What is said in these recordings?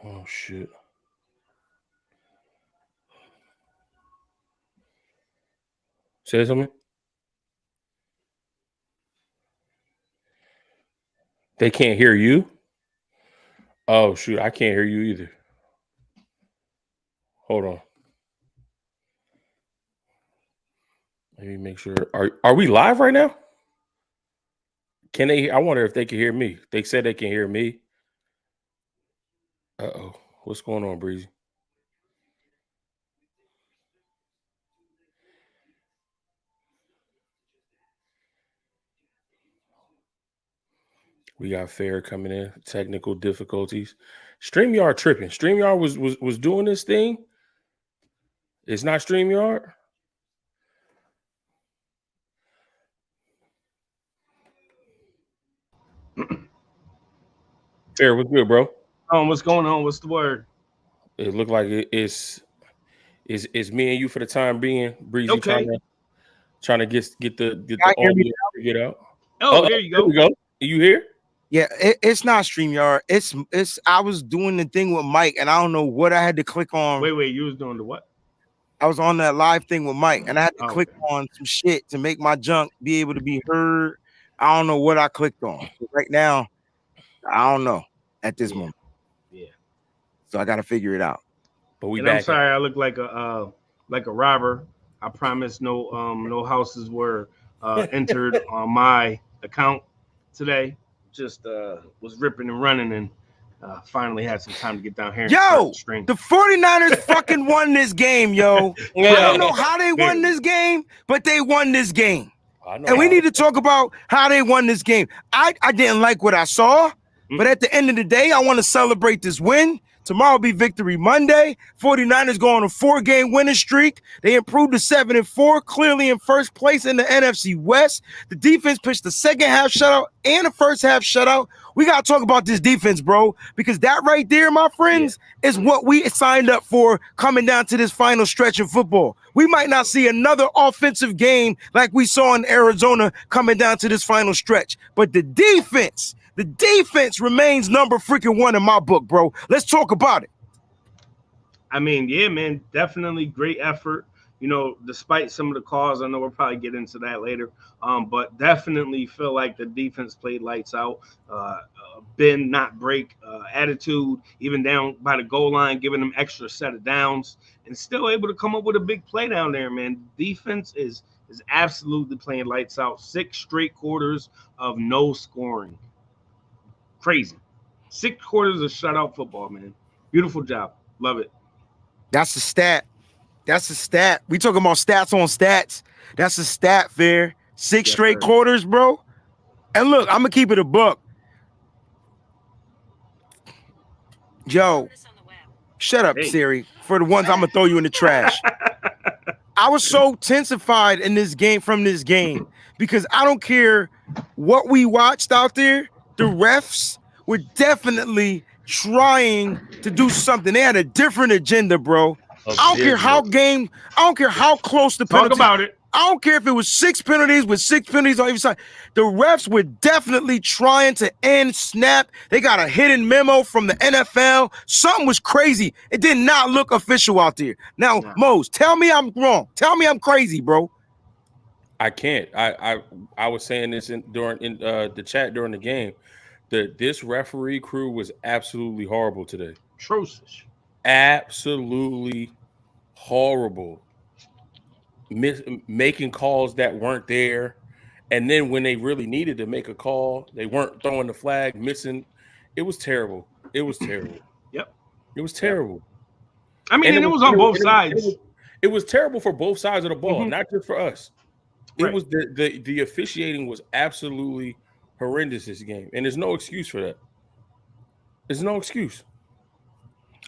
Oh shit. Say something. They can't hear you? Oh shoot, I can't hear you either. Hold on. Let me make sure. Are we live right now? Can they? I wonder if they can hear me. They said they can hear me. Uh-oh. What's going on, Breezy? We got Fair coming in. Technical difficulties. StreamYard tripping. StreamYard was doing this thing. It's not StreamYard. Fair, what's good, bro? What's going on? What's the word? It looked like it's me and you for the time being. Breezy Okay. trying to get the audio to get out. Oh, there you go. There we go. You here? Yeah, it's not StreamYard. It's I was doing the thing with Mike, and I don't know what I had to click on. Wait, you was doing the what? I was on that live thing with Mike, and I had to click on some shit to make my junk be able to be heard. I don't know what I clicked on. Right now, I don't know at this moment. Yeah. So I got to figure it out. But I'm sorry, I look like a robber. I promise no houses were entered on my account today. Just was ripping and running and finally had some time to get down here. Yo, the 49ers fucking won this game, yo. I don't know how they won this game, but they won this game. And we need to talk about how they won this game. I didn't like what I saw, but at the end of the day, I want to celebrate this win. Tomorrow will be Victory Monday. 49ers go on a 4-game winning streak. They improved to 7-4, clearly in first place in the NFC West. The defense pitched the second half shutout and the first half shutout. We got to talk about this defense, bro, because that right there, my friends, is what we signed up for coming down to this final stretch of football. We might not see another offensive game like we saw in Arizona coming down to this final stretch, but the defense remains number freaking one in my book, bro. Let's talk about it. I mean, yeah, man, definitely great effort. You know, despite some of the calls, I know we'll probably get into that later, but definitely feel like the defense played lights out. Bend, not break attitude, even down by the goal line, giving them extra set of downs, and still able to come up with a big play down there, man. Defense is absolutely playing lights out. 6 straight quarters of no scoring. Crazy. 6 quarters of shutout football, man. Beautiful job. Love it. That's a stat. We talking about stats on stats. That's a stat, Fair. 6 straight quarters, bro. And look, I'm going to keep it a buck. Yo, shut up, Siri. For the ones I'm going to throw you in the trash. I was so tensified in this game because I don't care what we watched out there. The refs were definitely trying to do something. They had a different agenda, bro. I don't care how close the penalty. Talk about it. I don't care if it was 6 penalties with 6 penalties on either side. The refs were definitely trying to end snap. They got a hidden memo from the NFL. Something was crazy. It did not look official out there. Now, Mose, tell me I'm wrong. Tell me I'm crazy, bro. I can't. I was saying this during the chat during the game. This referee crew was absolutely horrible today. Atrocious. Absolutely horrible. Making calls that weren't there, and then when they really needed to make a call, they weren't throwing the flag, missing. It was terrible. It was terrible. Yep. It was terrible. I mean, and it was on both sides. It was terrible for both sides of the ball, not just for us. It Right. was the officiating was absolutely horrendous this game, and there's no excuse for that. There's no excuse.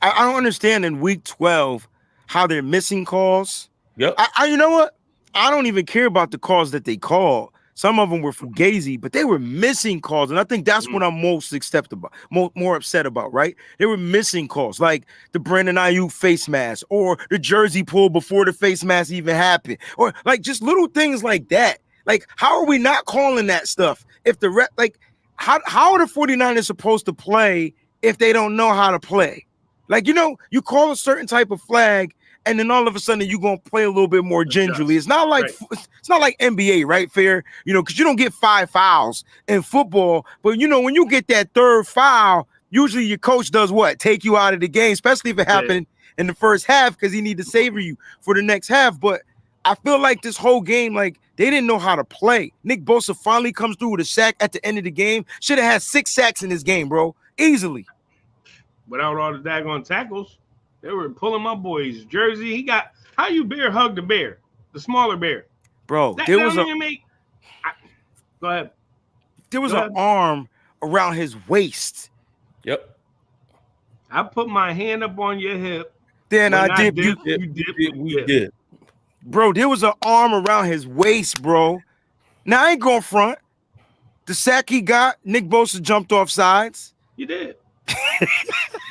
I don't understand in week 12 how they're missing calls. Yep. You know what? I don't even care about the calls that they call. Some of them were fugazi, but they were missing calls, and I think that's what I'm most more upset about. Right? They were missing calls, like the Brandon Ayuk face mask, or the jersey pull before the face mask even happened, or like just little things like that. Like, how are we not calling that stuff? If how are the 49ers supposed to play if they don't know how to play? Like, you call a certain type of flag, and then all of a sudden you're gonna play a little bit more gingerly. It's not like NBA, right? Fair, because you don't get 5 fouls in football. But when you get that third foul, usually your coach does what? Take you out of the game, especially if it happened in the first half, because he need to savor you for the next half. But I feel like this whole game, like, they didn't know how to play. Nick Bosa finally comes through with a sack at the end of the game. Should have had 6 sacks in this game, bro. Easily. Without all the daggone tackles, they were pulling my boy's jersey. He got how you bear hug the bear, the smaller bear, bro. Go ahead. There was an arm around his waist. Yep. I put my hand up on your hip. Then I did. We did. Bro, there was an arm around his waist, bro. Now I ain't going front. The sack he got, Nick Bosa jumped off sides. You did.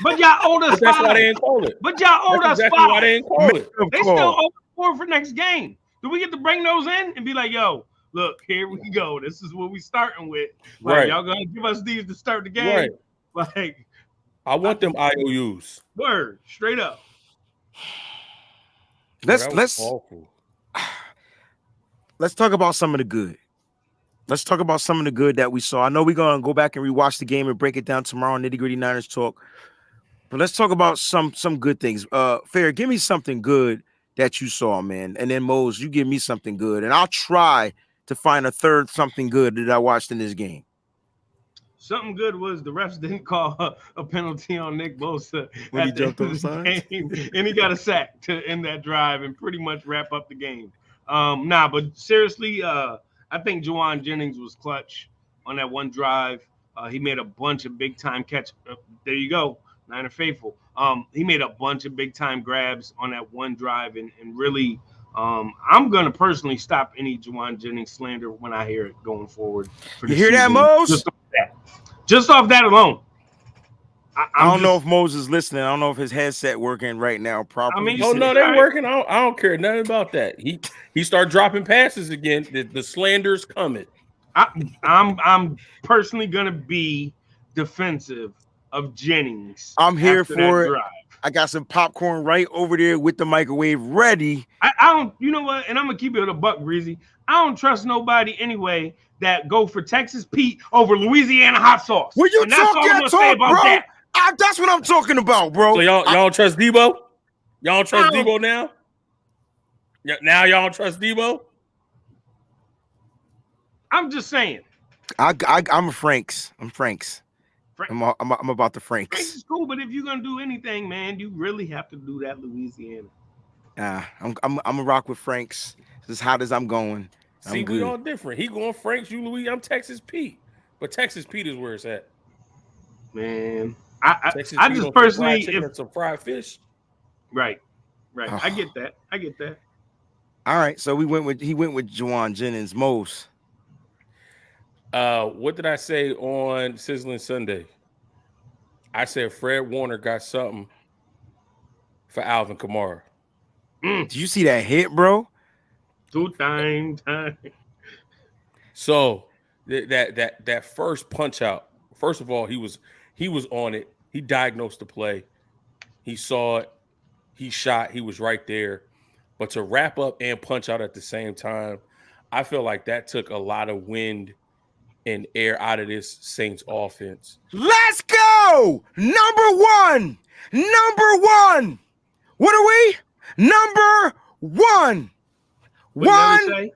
But y'all owed us 5. That's why they didn't call it. But y'all owed us 5. Why they didn't call it. They still owe us 4 for next game. Do we get to bring those in and be like, yo, look, here we go. This is what we starting with. Like, right. Y'all gonna give us these to start the game. Right. Like, I want them IOUs. Word, straight up. Let's talk about some of the good. Let's talk about some of the good that we saw. I know we're going to go back and rewatch the game and break it down tomorrow on Nitty Gritty Niners Talk. But let's talk about some good things. Fair, give me something good that you saw, man. And then, Mose, you give me something good. And I'll try to find a third something good that I watched in this game. Something good was the refs didn't call a penalty on Nick Bosa when he jumped on the side, and he got a sack to end that drive and pretty much wrap up the game. But seriously, I think Jauan Jennings was clutch on that one drive. He made a bunch of big time catch. There you go, Niner faithful. He made a bunch of big time grabs on that one drive, and really, I'm gonna personally stop any Jauan Jennings slander when I hear it going forward. You hear that, Mose? Just off that alone. I don't know if Moses is listening. I don't know if his headset working right now properly. No, they're working. I don't care nothing about that. He start dropping passes again. The slander's coming. I'm personally gonna be defensive of Jennings. I'm here for it. Drive. I got some popcorn right over there with the microwave ready. I don't. You know what? And I'm gonna keep it a buck, Breezy. I don't trust nobody anyway that go for Texas Pete over Louisiana hot sauce. Will you talk your talk, bro? That's what I'm talking about, bro. So y'all don't trust Debo? Y'all don't trust Debo now? Now y'all don't trust Debo? I'm just saying. I'm a Franks. I'm Franks. I'm about the Franks. Franks is cool, but if you're gonna do anything, man, you really have to do that Louisiana. I'm a rock with Franks. It's as hot as I'm going. See, we all different. He going Franks, you Louis. I'm Texas Pete, but Texas Pete is where it's at. Man, I just personally some fried fish. Right. Oh. I get that. All right, so he went with Jauan Jennings most. What did I say on Sizzling Sunday? I said Fred Warner got something for Alvin Kamara. Did you see that hit, bro? Time. So that first punch out. First of all, he was on it. He diagnosed the play. He saw it. He shot. He was right there. But to wrap up and punch out at the same time, I feel like that took a lot of wind and air out of this Saints offense. Let's go! Number one. What are we? Number one. One.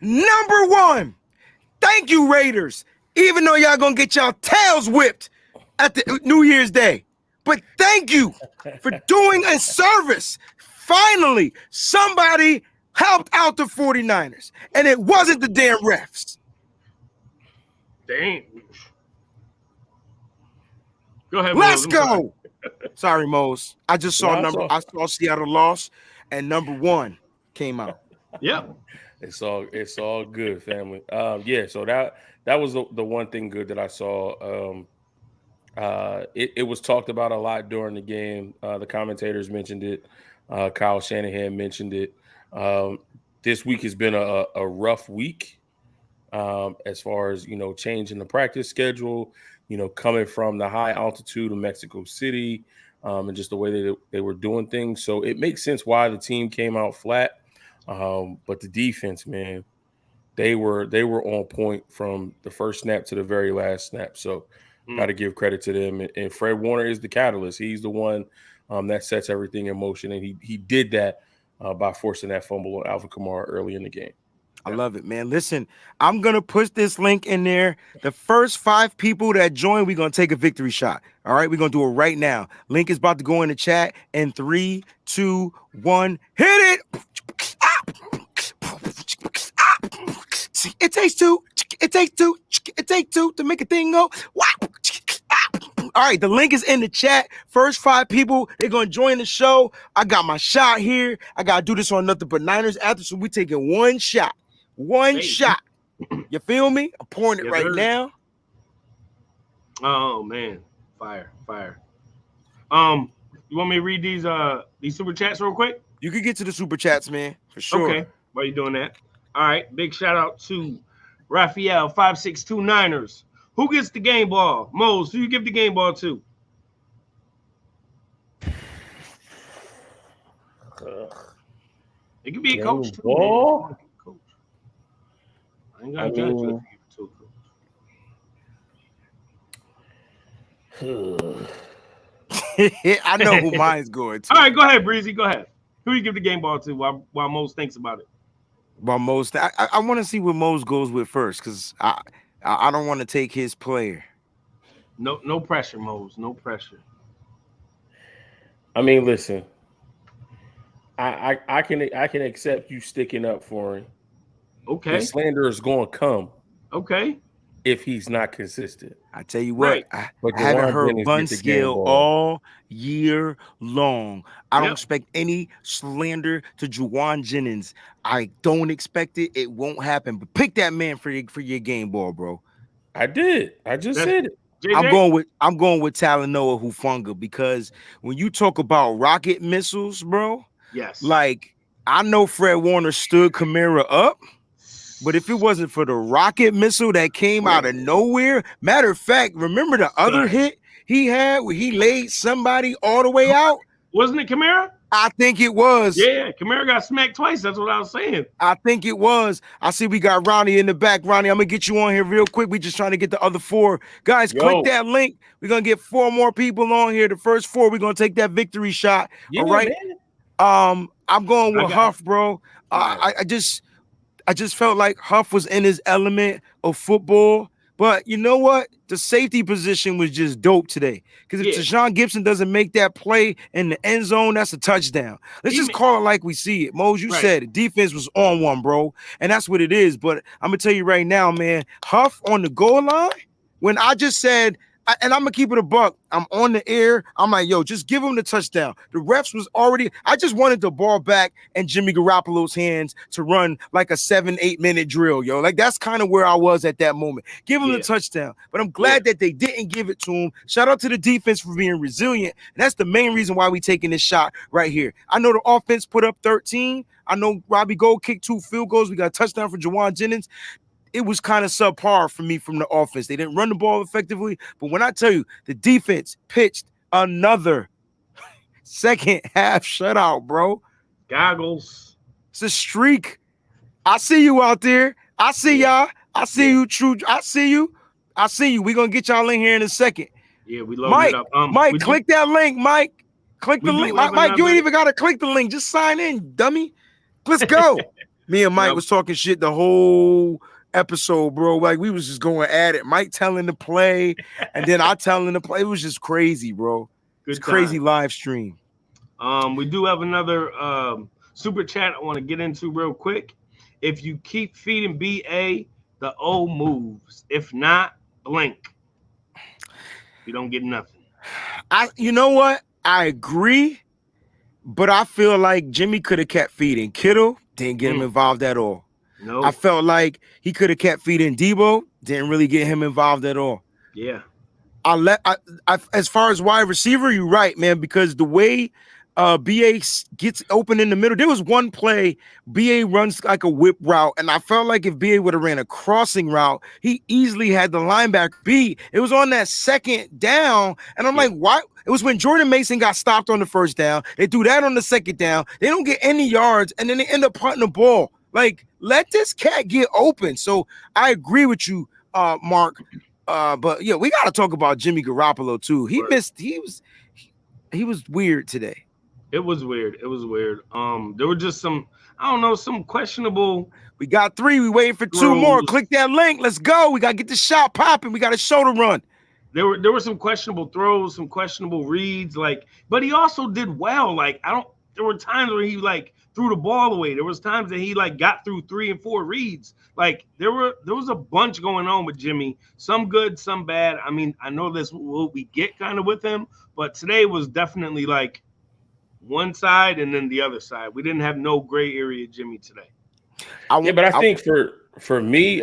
Number one. Thank you, Raiders. Even though y'all gonna get y'all tails whipped at the New Year's Day. But thank you for doing a service. Finally, somebody helped out the 49ers. And it wasn't the damn refs. Dang. Go ahead, Let's go. Sorry, Mose. I just saw I saw Seattle lost, and number one came out. Yep. It's all good, family. So that was the one thing good that I saw. It was talked about a lot during the game. The commentators mentioned it. Kyle Shanahan mentioned it. This week has been a rough week. as far as, changing the practice schedule, coming from the high altitude of Mexico City, and just the way they were doing things. So it makes sense why the team came out flat. But the defense, man, they were on point from the first snap to the very last snap. So got to give credit to them. And Fred Warner is the catalyst. He's the one that sets everything in motion. And he did that by forcing that fumble on Alvin Kamara early in the game. I love it, man. Listen, I'm going to push this link in there. The first 5 people that join, we're going to take a victory shot. All right, we're going to do it right now. Link is about to go in the chat. In 3, 2, 1, hit it. It takes two. It takes two. It takes two to make a thing go. Wow. All right, the link is in the chat. First 5 people, they're going to join the show. I got my shot here. I got to do this on nothing but Niners after, so we're taking one shot. One shot. You feel me? I'm pouring it right now. Oh, man. Fire. You want me to read these super chats real quick? You can get to the super chats, man, for sure. Okay, while you doing that. All right, big shout out to Raphael 562 Niners. Who gets the game ball? Mose, who you give the game ball to? It could be a coach too. Coach. I ain't got to judge you if you give it to I know who mine's going to. All right, go ahead, Breezy. Go ahead. Who you give the game ball to while Mose thinks about it? Well, Mose, I want to see what Mose goes with first because I don't want to take his player. No pressure, Mose. No pressure. I mean, listen. I can accept you sticking up for him. Okay. The slander is going to come. Okay. If he's not consistent. I tell you what, Right. I haven't heard one scale all year long. I don't expect any slander to Juwan Jennings. I don't expect it. It won't happen. But pick that man for your game ball, bro. I did. I just said it. JJ? I'm going with Talanoa Hufanga because when you talk about rocket missiles, bro, yes, like I know Fred Warner stood Kamara up. But if it wasn't for the rocket missile that came out of nowhere, matter of fact, remember the other hit he had where he laid somebody all the way out? Wasn't it Kamara? I think it was. Yeah, Kamara got smacked twice. That's what I was saying. I think it was. I see we got Ronnie in the back. Ronnie, I'm going to get you on here real quick. We just trying to get the other 4. Guys, click that link. We're going to get 4 more people on here. The first 4, we're going to take that victory shot. All right? Man. I'm going with Huff, bro. I just felt like Huff was in his element of football. But you know what? The safety position was just dope today. Because if Tashawn Gibson doesn't make that play in the end zone, that's a touchdown. Let's just call it like we see it. Mose, you said it. Defense was on one, bro. And that's what it is. But I'm going to tell you right now, man, Huff on the goal line, when I just said, and I'm going to keep it a buck. I'm on the air. I'm like, yo, just give him the touchdown. The refs was already, I just wanted the ball back in Jimmy Garoppolo's hands to run like a 7-8 minute drill, yo. Like, that's kind of where I was at that moment. Give him the touchdown. But I'm glad that they didn't give it to him. Shout out to the defense for being resilient. And that's the main reason why we taking this shot right here. I know the offense put up 13. I know Robbie Gold kicked 2 field goals. We got a touchdown for Juwan Jennings. It was kind of subpar for me from the offense. They didn't run the ball effectively. But when I tell you, the defense pitched another second half shutout, bro. Goggles. It's a streak. I see you out there. I see y'all. I see you, True. I see you. We're going to get y'all in here in a second. Yeah, we loaded it up. Mike, click that link, Mike. Click the link. Mike, you ain't even got to click the link. Just sign in, dummy. Let's go. Me and Mike was talking shit the whole episode, bro. Like, we was just going at it. Mike telling the play, and then I telling the play. It was just crazy, bro. It's crazy live stream. We do have another super chat I want to get into real quick. If you keep feeding BA, the O moves. If not, blink. You don't get nothing. You know what? I agree, but I feel like Jimmy could have kept feeding. Kittle didn't get him involved at all. No, I felt like he could have kept feeding Debo. Didn't really get him involved at all. Yeah. As far as wide receiver, you're right, man, because the way BA gets open in the middle. There was one play, BA runs like a whip route, and I felt like if BA would have ran a crossing route, he easily had the linebacker beat. It was on that second down, and I'm like, why? It was when Jordan Mason got stopped on the first down. They do that on the second down. They don't get any yards, and then they end up punting the ball. Like, let this cat get open. So I agree with you, Mark. But yeah, we got to talk about Jimmy Garoppolo too. He missed. He was weird today. It was weird. There were just some, I don't know, some questionable. We got 3. We waiting for 2 more. Click that link. Let's go. We got to get the shot popping. We got a show to run. There were some questionable throws, some questionable reads, but he also did well. There were times where he threw the ball away. There was times that he got through 3 and 4 reads. There was a bunch going on with Jimmy. Some good, some bad. I mean, I know this what we get kind of with him, but today was definitely one side and then the other side. We didn't have no gray area Jimmy today. But I think for me,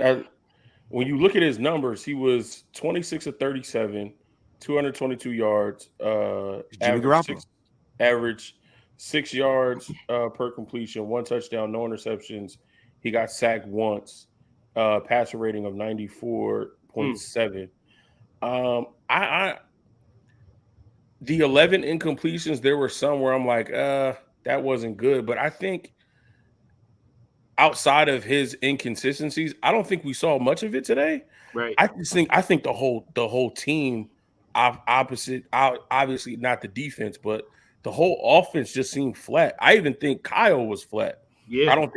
when you look at his numbers, he was 26 of 37, 222 yards, average 6 yards per completion, 1 touchdown, no interceptions. He got sacked once, passer rating of 94.7. The 11 incompletions, there were some where I'm like, that wasn't good. But I think outside of his inconsistencies, I don't think we saw much of it today. Right. I think the whole team, obviously not the defense, but the whole offense just seemed flat. I even think Kyle was flat. Yeah. I don't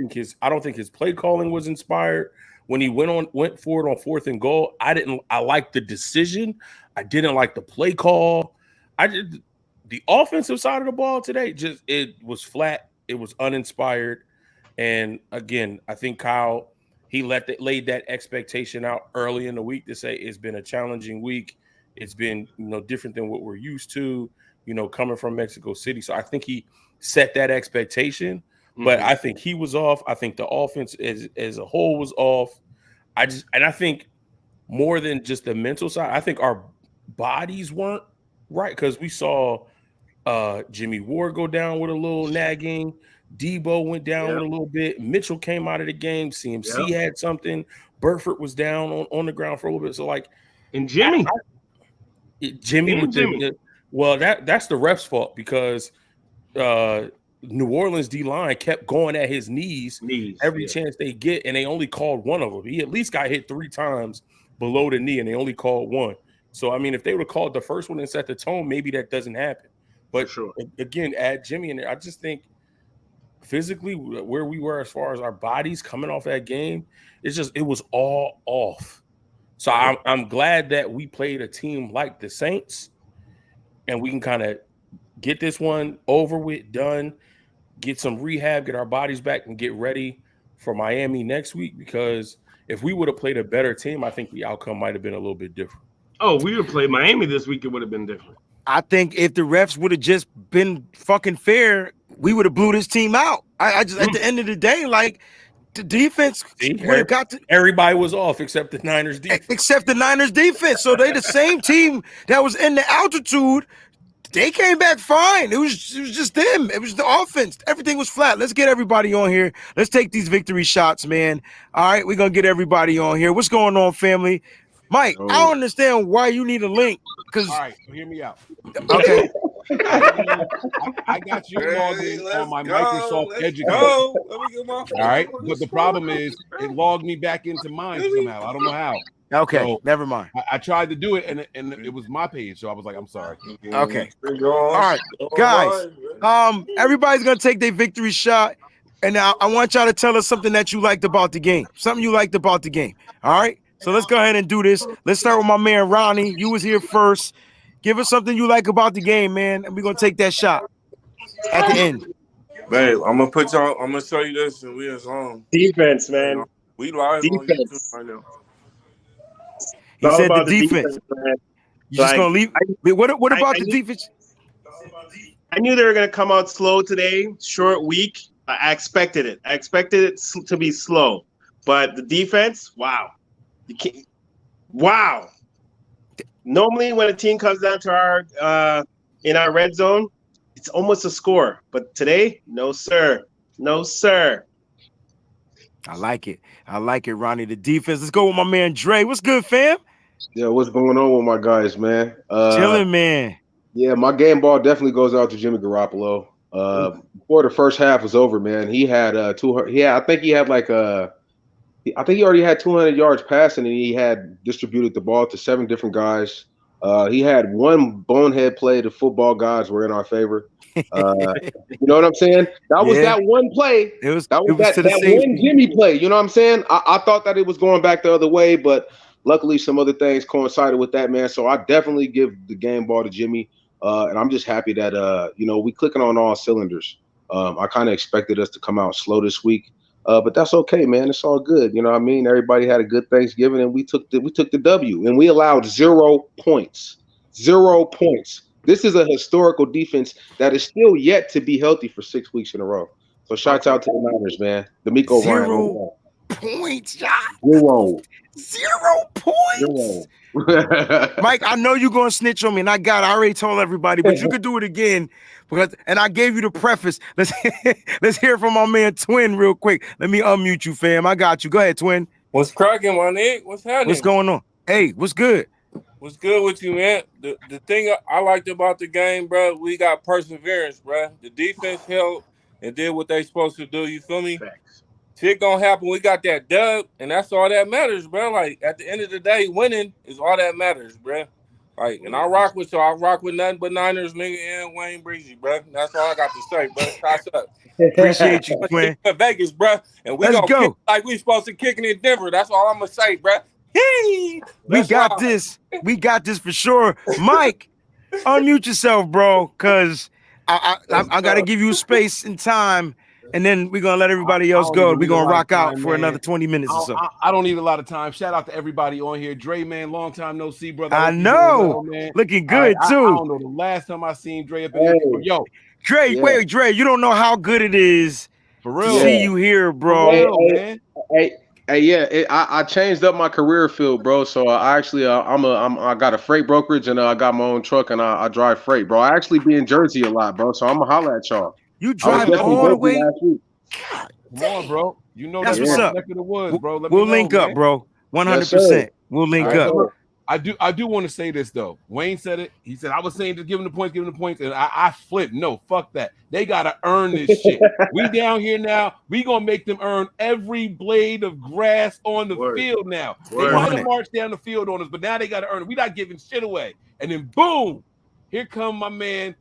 think his play calling was inspired. When he went forward on 4th and goal, I liked the decision. I didn't like the play call. The offensive side of the ball today, it was flat. It was uninspired. And again, I think Kyle, he laid that expectation out early in the week to say it's been a challenging week. It's been, different than what we're used to, coming from Mexico City. So I think he set that expectation, but I think he was off. I think the offense as a whole was off. I think more than just the mental side, I think our bodies weren't right, because we saw Jimmy Ward go down with a little nagging. Debo went down with a little bit. Mitchell came out of the game. CMC had something. Burford was down on the ground for a little bit. So and Jimmy, that's the ref's fault, because New Orleans D-line kept going at his knees every chance they get, and they only called one of them. He at least got hit 3 times below the knee, and they only called one. So, I mean, if they would have called the first one and set the tone, maybe that doesn't happen. But again, add Jimmy in there. I just think physically where we were as far as our bodies coming off that game, it was all off. So I'm glad that we played a team like the Saints, and we can kind of get this one over with, done, get some rehab, get our bodies back, and get ready for Miami next week. Because if we would have played a better team, I think the outcome might have been a little bit different. Oh, we would have played Miami this week, it would have been different. I think if the refs would have just been fucking fair, we would have blew this team out. I just at the end of the day, the defense would have got to. Everybody was off except the Niners defense. So they the same team that was in the altitude. They came back fine. It was just them. It was the offense. Everything was flat. Let's get everybody on here. Let's take these victory shots, man. All right, we're gonna get everybody on here. What's going on, family? Mike, I don't understand why you need a link. All right, so hear me out. Okay. I got you logged in on my Microsoft Edge account. All right, but the problem is it logged me back into mine somehow. I don't know how. Okay, so never mind. I tried to do it, and it was my page, so I was like, I'm sorry. Okay. All right, guys. Everybody's gonna take their victory shot, and I want y'all to tell us something that you liked about the game. Something you liked about the game. All right. So let's go ahead and do this. Let's start with my man Ronnie. You was here first. Give us something you like about the game, man, and we're gonna take that shot at the end. Babe, I'm gonna show you this, and we is on defense, man. We live on YouTube right now. He said the defense. You just gonna leave? What about the defense? I knew they were gonna come out slow today. Short week. I expected it. I expected it to be slow, but the defense, wow. Wow. Normally when a team comes down to our in our red zone, it's almost a score. But today, no, sir. No, sir. I like it. I like it, Ronnie. The defense. Let's go with my man Dre. What's good, fam? Yeah, what's going on with my guys, man? Chilling, man. Yeah, my game ball definitely goes out to Jimmy Garoppolo. Before the first half was over, man, he had 200. I think he had I think he already had 200 yards passing, and he had distributed the ball to 7 different guys. He had one bonehead play. The football gods were in our favor. You know what I'm saying? That was that one play. It was that one Jimmy play. You know what I'm saying? I thought that it was going back the other way, but luckily some other things coincided with that, man. So I definitely give the game ball to Jimmy. And I'm just happy that we clicking on all cylinders. I kind of expected us to come out slow this week. But that's okay, man. It's all good. You know what I mean? Everybody had a good Thanksgiving, and we took the W, and we allowed 0 points. 0 points. This is a historical defense that is still yet to be healthy for 6 weeks in a row. So shouts out to the Niners, man. DeMeco Ryans. 0 points, John. 0. 0 points. 0. Mike, I know you're gonna snitch on me, and I already told everybody, but you could do it again and I gave you the preface. Let's hear from my man Twin real quick. Let me unmute you, fam. I got you. Go ahead, Twin. What's cracking, my nigga? What's happening? What's going on? Hey, what's good? What's good with you, man? The thing I liked about the game, bro, we got perseverance, bro. The defense held and did what they supposed to do. You feel me? Facts. Shit gonna happen. We got that dub, and that's all that matters, bro. Like, at the end of the day, winning is all that matters, bro. Like, and I rock with y'all. I rock with nothing but Niners, nigga, and Wayne Breezy, bro. That's all I got to say, bro. Shots up. Appreciate you, Twin. Vegas, bro. And we Let's gonna go. kick like we supposed to kicking in Denver. That's all I'm gonna say, bro. Hey, We got this. We got this for sure. Mike, unmute yourself, bro, because I got to give you space and time, and then we're going to let everybody else go. We're going to rock out for another 20 minutes or so. I don't need a lot of time. Shout out to everybody on here. Dre, man, long time no see, brother. I know. Well, looking good, too. I don't know the last time I seen Dre up in here. Yo. Dre, wait, Dre, you don't know how good it is for real. To see you here, bro. Man. I changed up my career field, bro. So I actually, I got a freight brokerage, and I got my own truck, and I drive freight, bro. I actually be in Jersey a lot, bro. So I'm gonna holler at y'all. You drive all the way? Come on, bro. You know that's what's up. Neck of the woods, bro. We'll link up, bro. 100%. We'll link up. I do want to say this though. Wayne said it. He said I was saying just give him the points, and I flipped. No, fuck that. They gotta earn this shit. We down here now. We gonna make them earn every blade of grass on the field now. They might have marched down the field on us, but now they gotta earn it. We not giving shit away. And then boom, here come my man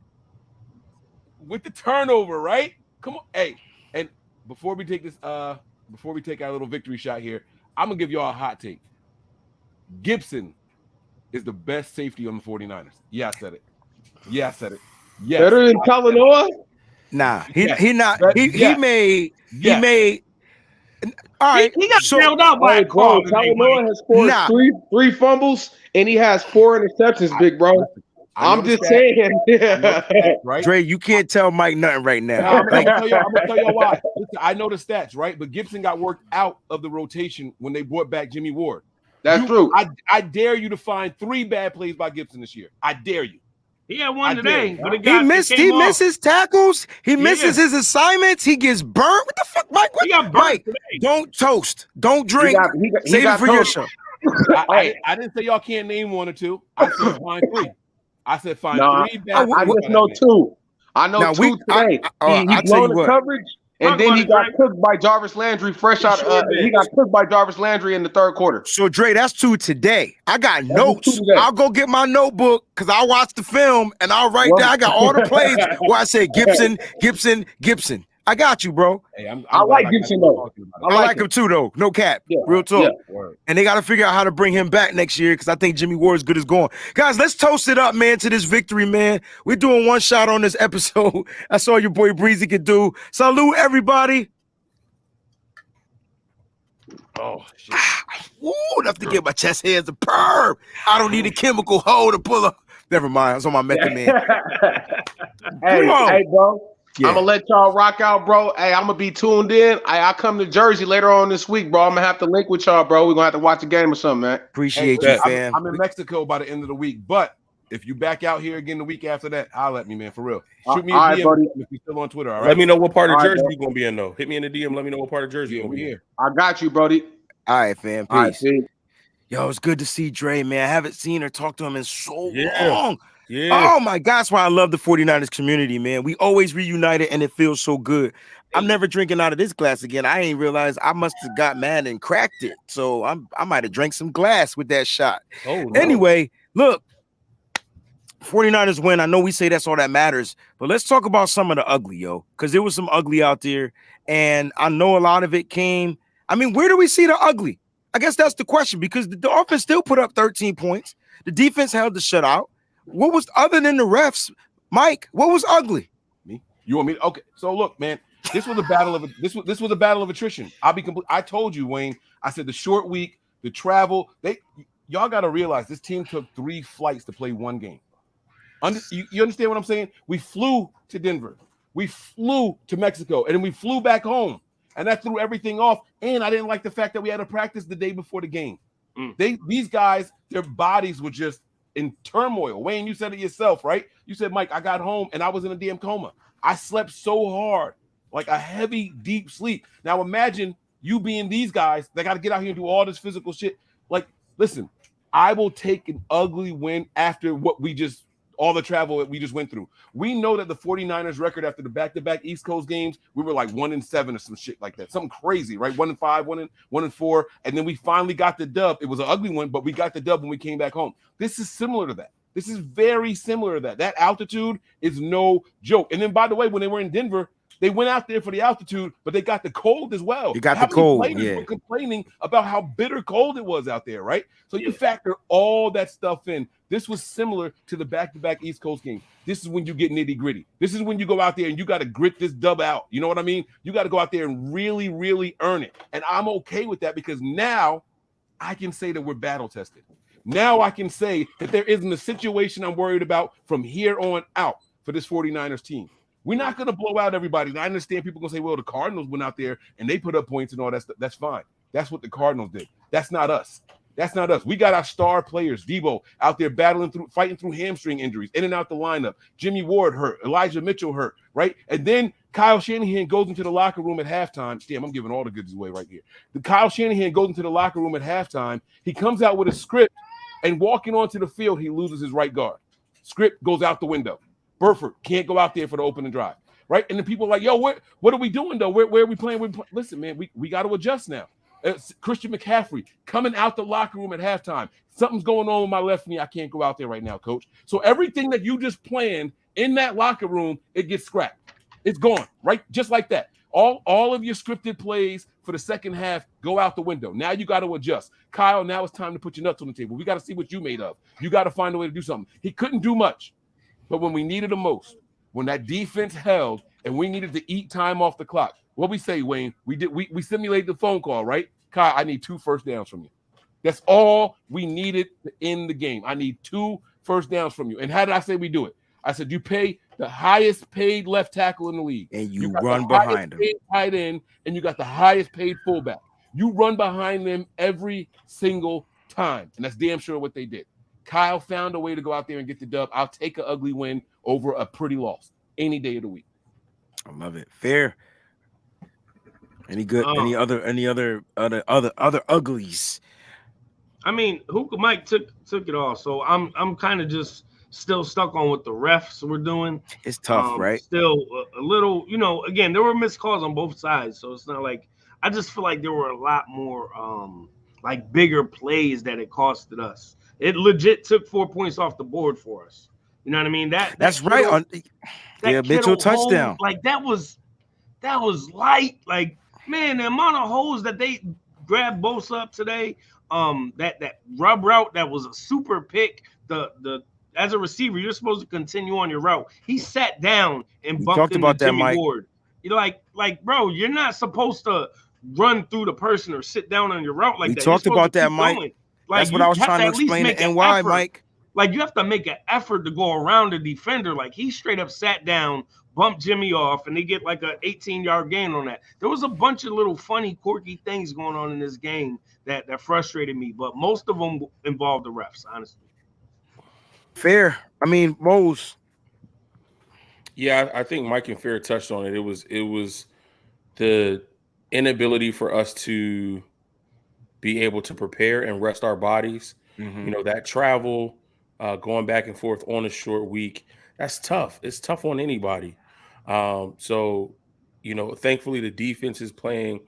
with the turnover. Right? Come on, hey. And before we take this, before we take our little victory shot here, I'm gonna give y'all a hot take. Gibson is the best safety on the 49ers. Yeah, I said it. Yes. Better than Talanoa? Nah, he made all right. He got bailed out by a call. Talanoa has scored three fumbles, and he has 4 interceptions, big bro. I'm just saying. Right? Dre, you can't tell Mike nothing right now. I'm gonna tell you why. Listen, I know the stats, right? But Gibson got worked out of the rotation when they brought back Jimmy Ward. That's true. I dare you to find 3 bad plays by Gibson this year. I dare you. He had one today. But he misses tackles. He misses his assignments. He gets burnt. What the fuck, Mike? He got burnt today. Don't toast. Don't drink. Save it for your show. I didn't say y'all can't name 1 or 2. I said find 3. I said find 3 bad plays. I just know 2. I know 2 today. He blown the coverage. And then he got cooked by Jarvis Landry fresh out. He got cooked by Jarvis Landry in the 3rd quarter. So, Dre, that's 2 today. I got notes. I'll go get my notebook because I'll watch the film and I'll write down. I got all the plays where I say Gibson. I got you, bro. Hey, I like Gibson, though. I like him too, though. No cap. Yeah. Real talk. Yeah. And they got to figure out how to bring him back next year because I think Jimmy Ward is good as gone. Guys, let's toast it up, man, to this victory, man. We're doing 1 shot on this episode. That's all your boy Breezy could do. Salute, everybody. Oh, shit. Ooh, enough to get my chest hairs a perm. I don't need a chemical hole to pull up. Never mind. It's on my method, man. Hey, bro. Yeah. I'm gonna let y'all rock out, bro. Hey, I'm gonna be tuned in. I come to Jersey later on this week, bro. I'm gonna have to link with y'all, bro. We're gonna have to watch a game or something, man. Appreciate you, fam. I'm in Mexico by the end of the week, but If you back out here again the week after that, holler at me, man, for real. Shoot me a all right, DM buddy. if you're still on Twitter. All right. Let me know what part of All right, Jersey bro. you're gonna be in, though. Hit me in the DM. Let me know what part of Jersey you're gonna be in. I got you, Brody. All right, fam. All right, Peace. peace. Yo, it's good to see Dre, man. I haven't seen or talked to him in so Yeah. long. Yeah. Oh my God, that's why I love the 49ers community, man. We always reunited and it feels so good. I'm never drinking out of this glass again. I ain't realized I must have got mad and cracked it. So I might have drank some glass with that shot. Oh, no. Anyway, look, 49ers win. I know we say that's all that matters, but let's talk about some of the ugly, yo, because there was some ugly out there. And I know a lot of it came. I mean, where do we see the ugly? I guess that's the question, because the offense still put up 13 points. The defense held the shutout. What was, other than the refs, Mike, what was ugly? Me? You want me to, okay. So look, man, this was a battle of this was a battle of attrition. I'll be complete. I told you, Wayne. I said the short week, the travel. Y'all got to realize this team took 3 flights to play 1 game. You understand what I'm saying? We flew to Denver, we flew to Mexico, and then we flew back home, and that threw everything off. And I didn't like the fact that we had to practice the day before the game. These guys, their bodies were just in turmoil. Wayne, you said it yourself, right? You said, Mike, I got home and I was in a damn coma. I slept so hard, like a heavy, deep sleep. Now imagine you being these guys that got to get out here and do all this physical shit. Like, listen, I will take an ugly win after all the travel that we just went through. We know that the 49ers record after the back-to-back East Coast games, we were like 1-7 or some shit like that. Something crazy, right? 1-5, 1-4. And then we finally got the dub. It was an ugly one, but we got the dub when we came back home. This is similar to that. This is very similar to that. That altitude is no joke. And then, by the way, when they were in Denver, they went out there for the altitude, but they got the cold as well. You got the cold, players were complaining about how bitter cold it was out there, right? So you factor all that stuff in. This was similar to the back-to-back East Coast game. This is when you get nitty-gritty. This is when you go out there and you got to grit this dub out. You know what I mean? You got to go out there and really, really earn it. And I'm okay with that, because now I can say that we're battle-tested. Now I can say that there isn't a situation I'm worried about from here on out for this 49ers team. We're not going to blow out everybody. And I understand people going to say, well, the Cardinals went out there and they put up points and all that stuff. That's fine. That's what the Cardinals did. That's not us. That's not us. We got our star players, Debo, out there fighting through hamstring injuries, in and out the lineup. Jimmy Ward hurt. Elijah Mitchell hurt, right? And then Kyle Shanahan goes into the locker room at halftime. Damn, I'm giving all the goods away right here. Kyle Shanahan goes into the locker room at halftime. He comes out with a script, and walking onto the field, he loses his right guard. Script goes out the window. Burford can't go out there for the opening drive, right? And then people are like, yo, what are we doing, though? Where are we playing? Listen, man, we got to adjust now. Christian McCaffrey coming out the locker room at halftime. Something's going on with my left knee. I can't go out there right now, coach. So everything that you just planned in that locker room, it gets scrapped. It's gone, right? Just like that. All of your scripted plays for the second half go out the window. Now you got to adjust. Kyle, now it's time to put your nuts on the table. We got to see what you made of. You got to find a way to do something. He couldn't do much, but when we needed him most, when that defense held and we needed to eat time off the clock, what we say, Wayne, we simulated the phone call, right? Kyle, I need 2 first downs from you. That's all we needed to end the game. I need 2 first downs from you. And how did I say we do it? I said, you pay the highest paid left tackle in the league. And you run behind him. Tight end, and you got the highest paid fullback. You run behind them every single time. And that's damn sure what they did. Kyle found a way to go out there and get the dub. I'll take an ugly win over a pretty loss any day of the week. I love it. Fair. Any good? Any other uglies? I mean, Mike took it all. So I'm kind of just still stuck on what the refs were doing. It's tough, right? Still a little, again, there were missed calls on both sides. So it's not like, I just feel like there were a lot more like bigger plays that it costed us. It legit took 4 points off the board for us. You know what I mean? That's right. Mitchell touchdown. Like that was light. Like, man, the amount of holes that they grabbed Bosa up today, that rub route that was a super pick. The as a receiver, you're supposed to continue on your route. He sat down and bumped into Jimmy Ward. You're like, bro, you're not supposed to run through the person or sit down on your route like that. We talked about that, Mike. Like, that's what I was trying to explain to NY, Mike. Like, you have to make an effort to go around the defender. Like, he straight up sat down, bumped Jimmy off, and they get like an 18-yard gain on that. There was a bunch of little funny, quirky things going on in this game that frustrated me, but most of them involved the refs, honestly. Fair. I mean, Mose. Yeah, I think Mike and Fair touched on it. It was the inability for us to be able to prepare and rest our bodies. Mm-hmm. You know, that travel, going back and forth on a short week, that's tough. It's tough on anybody. So, you know, thankfully the defense is playing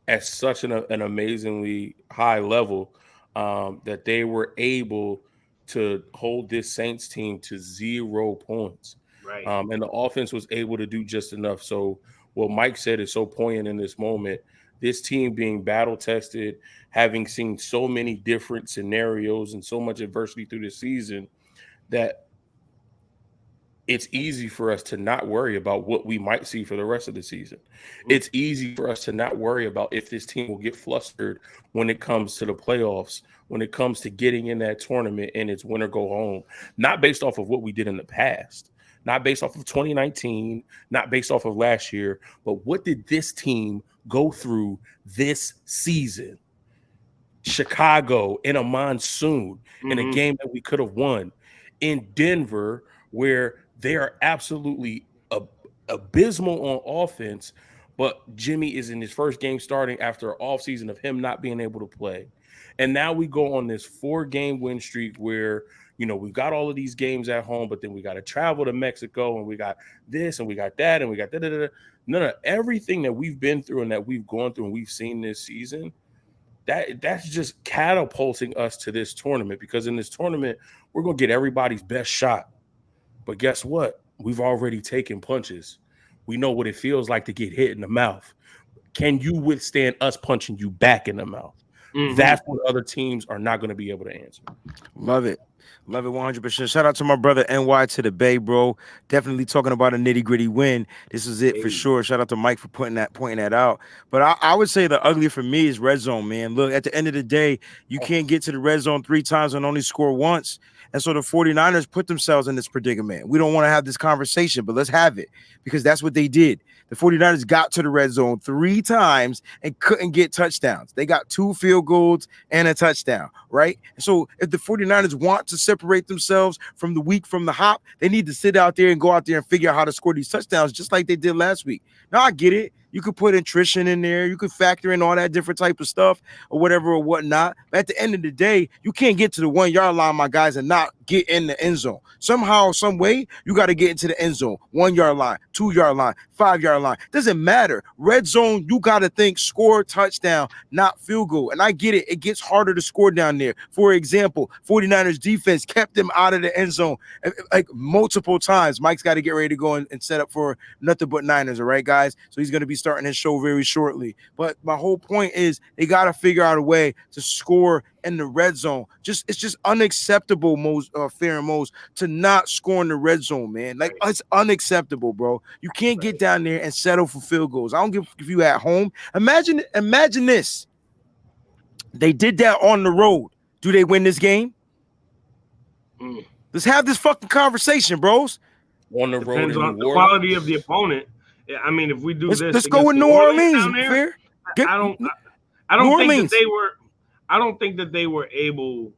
at such an amazingly high level that they were able to hold this Saints team to 0 points. Right. And the offense was able to do just enough. So what Mike said is so poignant in this moment. This team being battle tested, having seen so many different scenarios and so much adversity through the season, that it's easy for us to not worry about what we might see for the rest of the season. It's easy for us to not worry about if this team will get flustered when it comes to the playoffs, when it comes to getting in that tournament and it's win or go home, not based off of what we did in the past, not based off of 2019, not based off of last year, but what did this team go through this season? Chicago in a monsoon, in a game that we could have won, in Denver, where they are absolutely abysmal on offense, but Jimmy is in his first game starting after an offseason of him not being able to play. And now we go on this 4-game win streak where, you know, we've got all of these games at home, but then we got to travel to Mexico and we got this and we got that and we got da-da-da-da. None of everything that we've been through and that we've gone through and we've seen this season, that's just catapulting us to this tournament, because in this tournament, we're going to get everybody's best shot. But guess what? We've already taken punches. We know what it feels like to get hit in the mouth. Can you withstand us punching you back in the mouth? That's what other teams are not going to be able to answer. Love it. Love it 100%. Shout out to my brother NY to the Bay, bro. Definitely talking about a nitty-gritty win. This is it for sure. Shout out to Mike for pointing that out. But I would say the ugly for me is red zone, man. Look, at the end of the day, you can't get to the red zone 3 times and only score once. And so the 49ers put themselves in this predicament. We don't want to have this conversation, but let's have it, because that's what they did. The 49ers got to the red zone 3 times and couldn't get touchdowns. They got 2 field goals and a touchdown, right? So if the 49ers want to separate themselves from the weak from the hop, they need to sit out there and go out there and figure out how to score these touchdowns just like they did last week. Now, I get it. You could put attrition in there. You could factor in all that different type of stuff or whatever or whatnot. But at the end of the day, you can't get to the 1-yard line, my guys, and not get in the end zone. Somehow, some way, you got to get into the end zone. 1-yard line, 2-yard line, 5-yard line. Doesn't matter. Red zone, you got to think score, touchdown, not field goal. And I get it. It gets harder to score down there. For example, 49ers defense kept them out of the end zone like multiple times. Mike's got to get ready to go and set up for nothing but Niners, all right, guys? So he's going to be starting his show very shortly. But my whole point is they got to figure out a way to score in the red zone. It's just unacceptable, Fair and Mose, to not score in the red zone, man. Like, it's unacceptable, bro. You can't get down there and settle for field goals. I don't give if you at home. Imagine this. They did that on the road. Do they win this game? Let's have this fucking conversation, bros. On the road, depends on the quality of the opponent. I mean, if we do let's go with New Orleans. Fair. I don't think that they were able.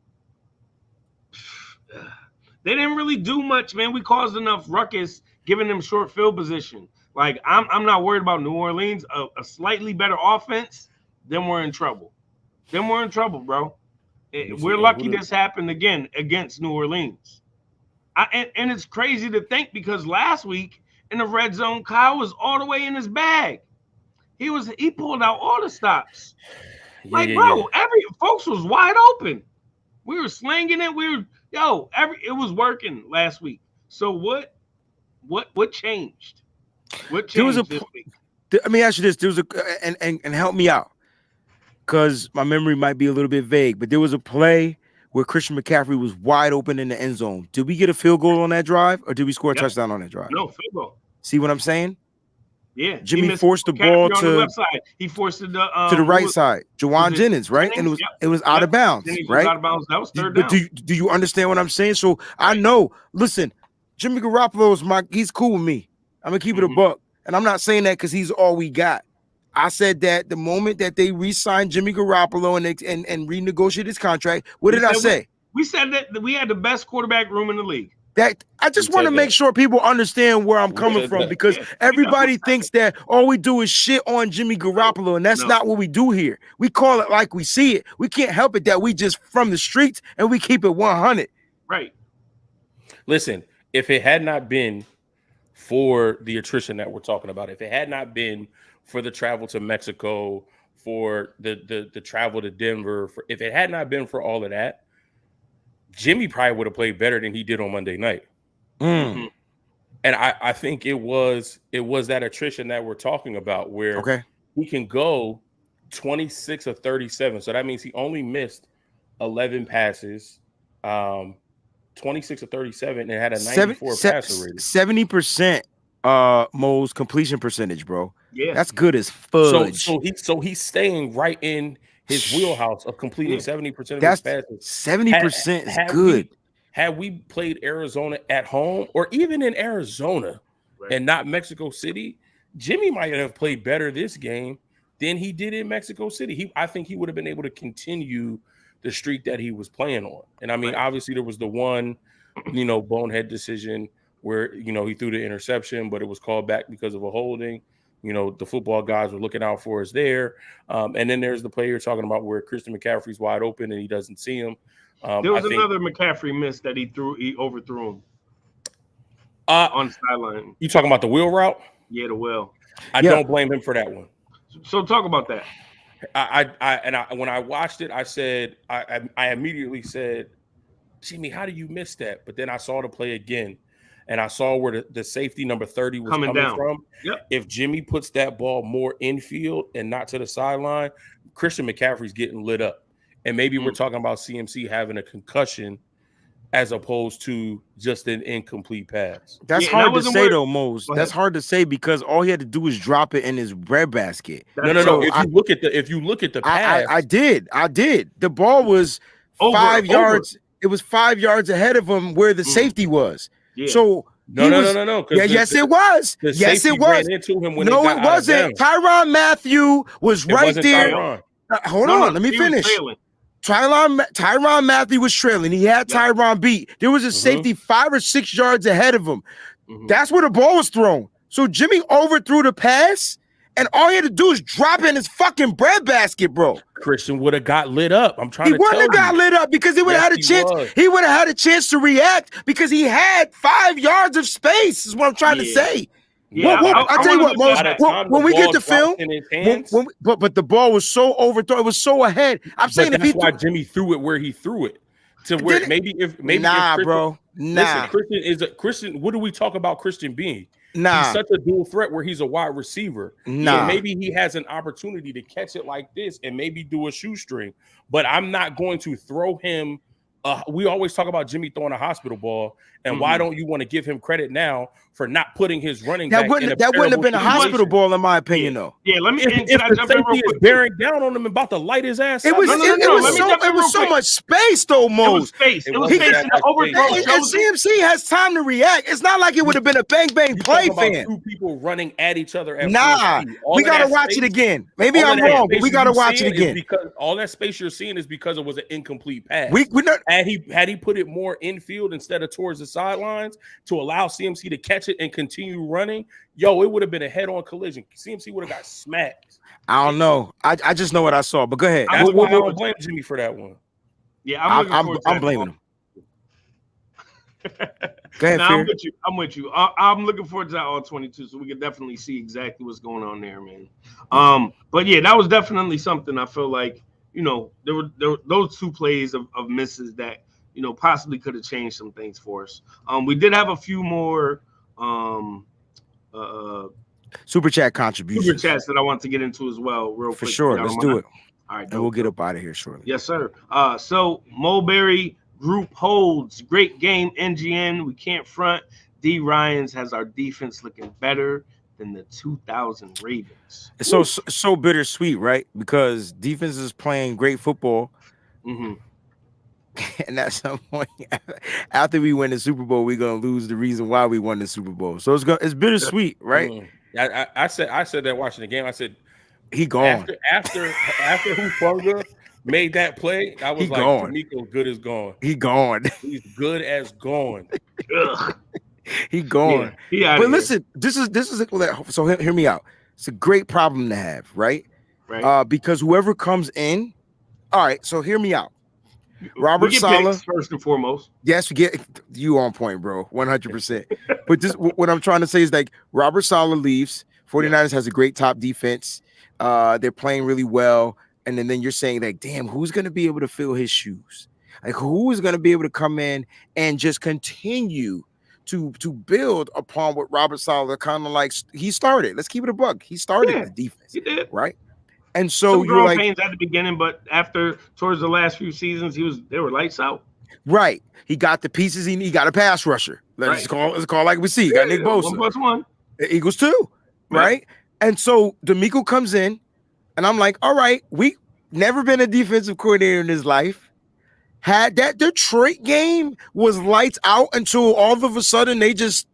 They didn't really do much, man. We caused enough ruckus giving them short field position. Like, I'm not worried about New Orleans. A slightly better offense, then we're in trouble. Bro. We're lucky this happened again against New Orleans. And it's crazy to think, because last week in the red zone, Kyle was all the way in his bag. He pulled out all the stops. Folks was wide open. We were slinging it. It was working last week. So what changed? What changed this week? Let me ask you this. There was and help me out, because my memory might be a little bit vague, but there was a play where Christian McCaffrey was wide open in the end zone. Did we get a field goal on that drive, or did we score a touchdown on that drive? No, field goal. See what I'm saying? Yeah. Jimmy forced the ball to the left side. He forced it to the right side. Jawan Jennings, right? And it was out of bounds, right? Out of bounds. That was third down. But do you understand what I'm saying? So I know. Listen, Jimmy Garoppolo is he's cool with me. I'm gonna keep it a buck, and I'm not saying that because he's all we got. I said that the moment that they re-signed Jimmy Garoppolo and renegotiated his contract, what did I say? We said that we had the best quarterback room in the league. That I just want to make sure people understand where I'm coming from, because everybody thinks that all we do is shit on Jimmy Garoppolo, and that's not what we do here. We call it like we see it. We can't help it that we just from the streets and we keep it 100. Right. Listen, if it had not been for the attrition that we're talking about, if it had not been for the travel to Mexico, for the travel to Denver, if it had not been for all of that, Jimmy probably would have played better than he did on Monday night. Mm-hmm. And I think it was that attrition that we're talking about where he can go 26 of 37. So that means he only missed 11 passes, 26 of 37, and had a 94 passer rating. 70% Mo's completion percentage, bro. Yeah, that's good as fudge. So he's staying right in his wheelhouse of completing 70% of his passes. 70% is good. Had we played Arizona at home, or even in Arizona and not Mexico City, Jimmy might have played better this game than he did in Mexico City. I think he would have been able to continue the streak that he was playing on. And I mean, obviously there was the one, bonehead decision where, he threw the interception, but it was called back because of a holding. The football guys were looking out for us there. And then there's the play you're talking about where Christian McCaffrey's wide open and he doesn't see him. There was another McCaffrey miss that he overthrew him on the sideline. You talking about the wheel route? Yeah, the wheel. I don't blame him for that one. So talk about that. When I watched it, I said, I immediately said, Jimmy, how do you miss that? But then I saw the play again. And I saw where the safety number 30 was coming from. Yep. If Jimmy puts that ball more infield and not to the sideline, Christian McCaffrey's getting lit up. And maybe we're talking about CMC having a concussion as opposed to just an incomplete pass. That's hard to say, though, Mose. That's hard to say because all he had to do was drop it in his breadbasket. No. If you look at the pass, I did. The ball was 5 yards. It was 5 yards ahead of him where the safety was. Yeah. So no. Yes, it was. Yes, it was. Ran into him when it wasn't. Tyrann Mathieu was right there. Hold on, let me finish. Tyrann Mathieu was trailing. He had Tyrann beat. There was a safety 5 or 6 yards ahead of him. That's where the ball was thrown. So Jimmy overthrew the pass, and all he had to do is drop it in his fucking breadbasket, bro. Christian would have got lit up. I'm trying to tell you. He wouldn't have got lit up because he would have had a chance. He would have had a chance to react because he had 5 yards of space, is what I'm trying to say. Yeah, I'll tell you what, Mose, when we get the film, but the ball was so overthrown, it was so ahead. I'm saying that's why Jimmy threw it where he threw it. To where maybe bro. Listen, Christian, what do we talk about Christian being? He's such a dual threat where he's a wide receiver. So maybe he has an opportunity to catch it like this and maybe do a shoestring. But I'm not going to throw him. We always talk about Jimmy throwing a hospital ball, and why don't you want to give him credit now for not putting his running back in a that wouldn't have been a hospital ball, in my opinion, though. Yeah, let me. If the safety is bearing down on him and about to light his ass, it was so much space, though, Mose. It was space in the overthrow. And CMC has time to react. It's not like it would have been a bang play, fan. Two people running at each other. We gotta watch it again. Maybe I'm wrong, but we gotta watch it again. Because all that space you're seeing is because it was an incomplete pass. Had he put it more infield instead of towards the sidelines to allow CMC to catch it and continue running, it would have been a head-on collision. CMC would have got smacked. I don't know. I just know what I saw, but go ahead. That's why I don't blame Jimmy for that one. Yeah, I'm blaming him. Go ahead, I'm with you. I'm looking forward to that all 22, so we can definitely see exactly what's going on there, man. But yeah, that was definitely something I feel like, there were those two plays of misses that, possibly could have changed some things for us. We did have a few more super chat contributions. Super chats that I want to get into as well, real quick. For sure. Let's do it. All right. And we'll get up out of here shortly. Yes, sir. So Mulberry Group holds. Great game, NGN. We can't front. D. Ryans has our defense looking better than the 2000 Ravens. It's so bittersweet, right? Because defense is playing great football. And at some point, after we win the Super Bowl, we're gonna lose the reason why we won the Super Bowl. So it's bittersweet, right? I said that watching the game. I said he gone after Hufanga made that play, I was like, DeMeco good as gone. He gone. He's good as gone. He gone. Yeah, but listen, this is so hear me out. It's a great problem to have, right? Right. Because whoever comes in, all right. So hear me out. Robert Saleh first and foremost. Yes, we get you on point, bro. 100%. But this, what I'm trying to say is like Robert Saleh leaves. 49ers has a great top defense. They're playing really well. And then you're saying like, damn, who's going to be able to fill his shoes? Like, who is going to be able to come in and just continue to build upon what Robert Saleh kind of like he started. Let's keep it a buck. He started the defense. He did. Right. And so you're like pains at the beginning, but towards the last few seasons, they were lights out. Right. He got the pieces. He got a pass rusher. Let's call like we see. He got Nick Bosa. 1+1. The Eagles too. Right. And so DeMeco comes in, and I'm like, all right, we never been a defensive coordinator in his life. Had that Detroit game was lights out until all of a sudden they just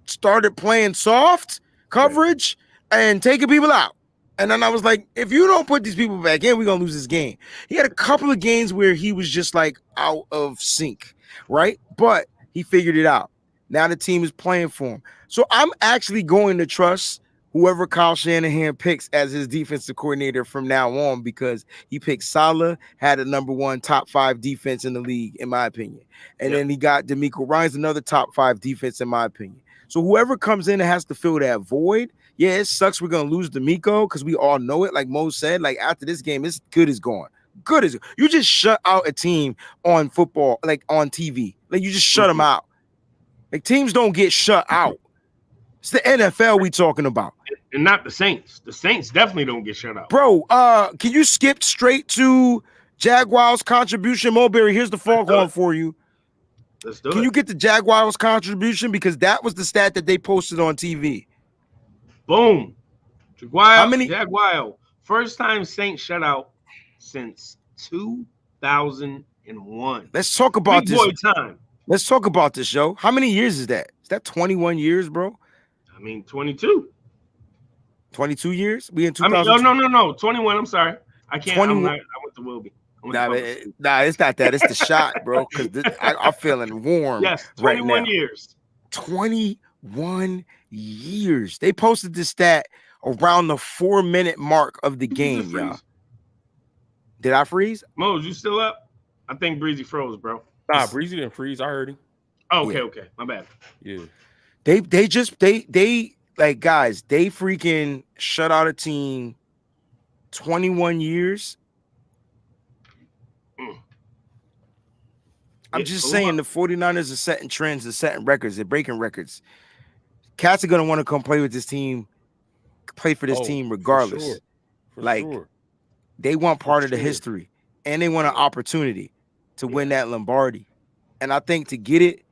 started playing soft coverage and taking people out. And then I was like, if you don't put these people back in, we're going to lose this game. He had a couple of games where he was just like out of sync, right? But he figured it out. Now the team is playing for him. So I'm actually going to trust whoever Kyle Shanahan picks as his defensive coordinator from now on, because he picked Saleh, had a #1 top 5 defense in the league, in my opinion. And then he got DeMeco Ryans, another top 5 defense, in my opinion. So whoever comes in and has to fill that void, yeah, it sucks we're going to lose DeMeco because we all know it. Like Mo said, like after this game, it's good as gone. Good as you just shut out a team on football, like on TV. Like you just shut them out. Like teams don't get shut out. It's the NFL we talking about. And not the Saints. The Saints definitely don't get shut out. Bro, can you skip straight to Jaguars contribution? Mulberry, here's the foghorn for you. Let's do it. Can you get the Jaguars contribution? Because that was the stat that they posted on TV. Boom. Jaguar. First time Saints shutout since 2001. Let's talk about Big this. Boy time. Let's talk about this, yo. How many years is that? Is that 21 years, bro? I mean, 22. 22 years? We in 2000. No. 21. I'm sorry. I can't. I went to Wilby. Nah, it's not that. It's the shot, bro. Because I'm feeling warm. Yes, 21 right now. years. 21 years. They posted this stat around the 4-minute mark of the game, y'all. Did I freeze? Mo, you still up? I think Breezy froze, bro. Nah, Breezy didn't freeze. I heard him. Oh, okay. My bad. Yeah. They like, guys, they freaking shut out a team 21 years. I'm just saying the 49ers are setting trends, they're setting records, they're breaking records. Cats are gonna want to come play with this team, play for this team regardless. For sure. They want part of the history, and they want an opportunity to win that Lombardi. And I think to get it,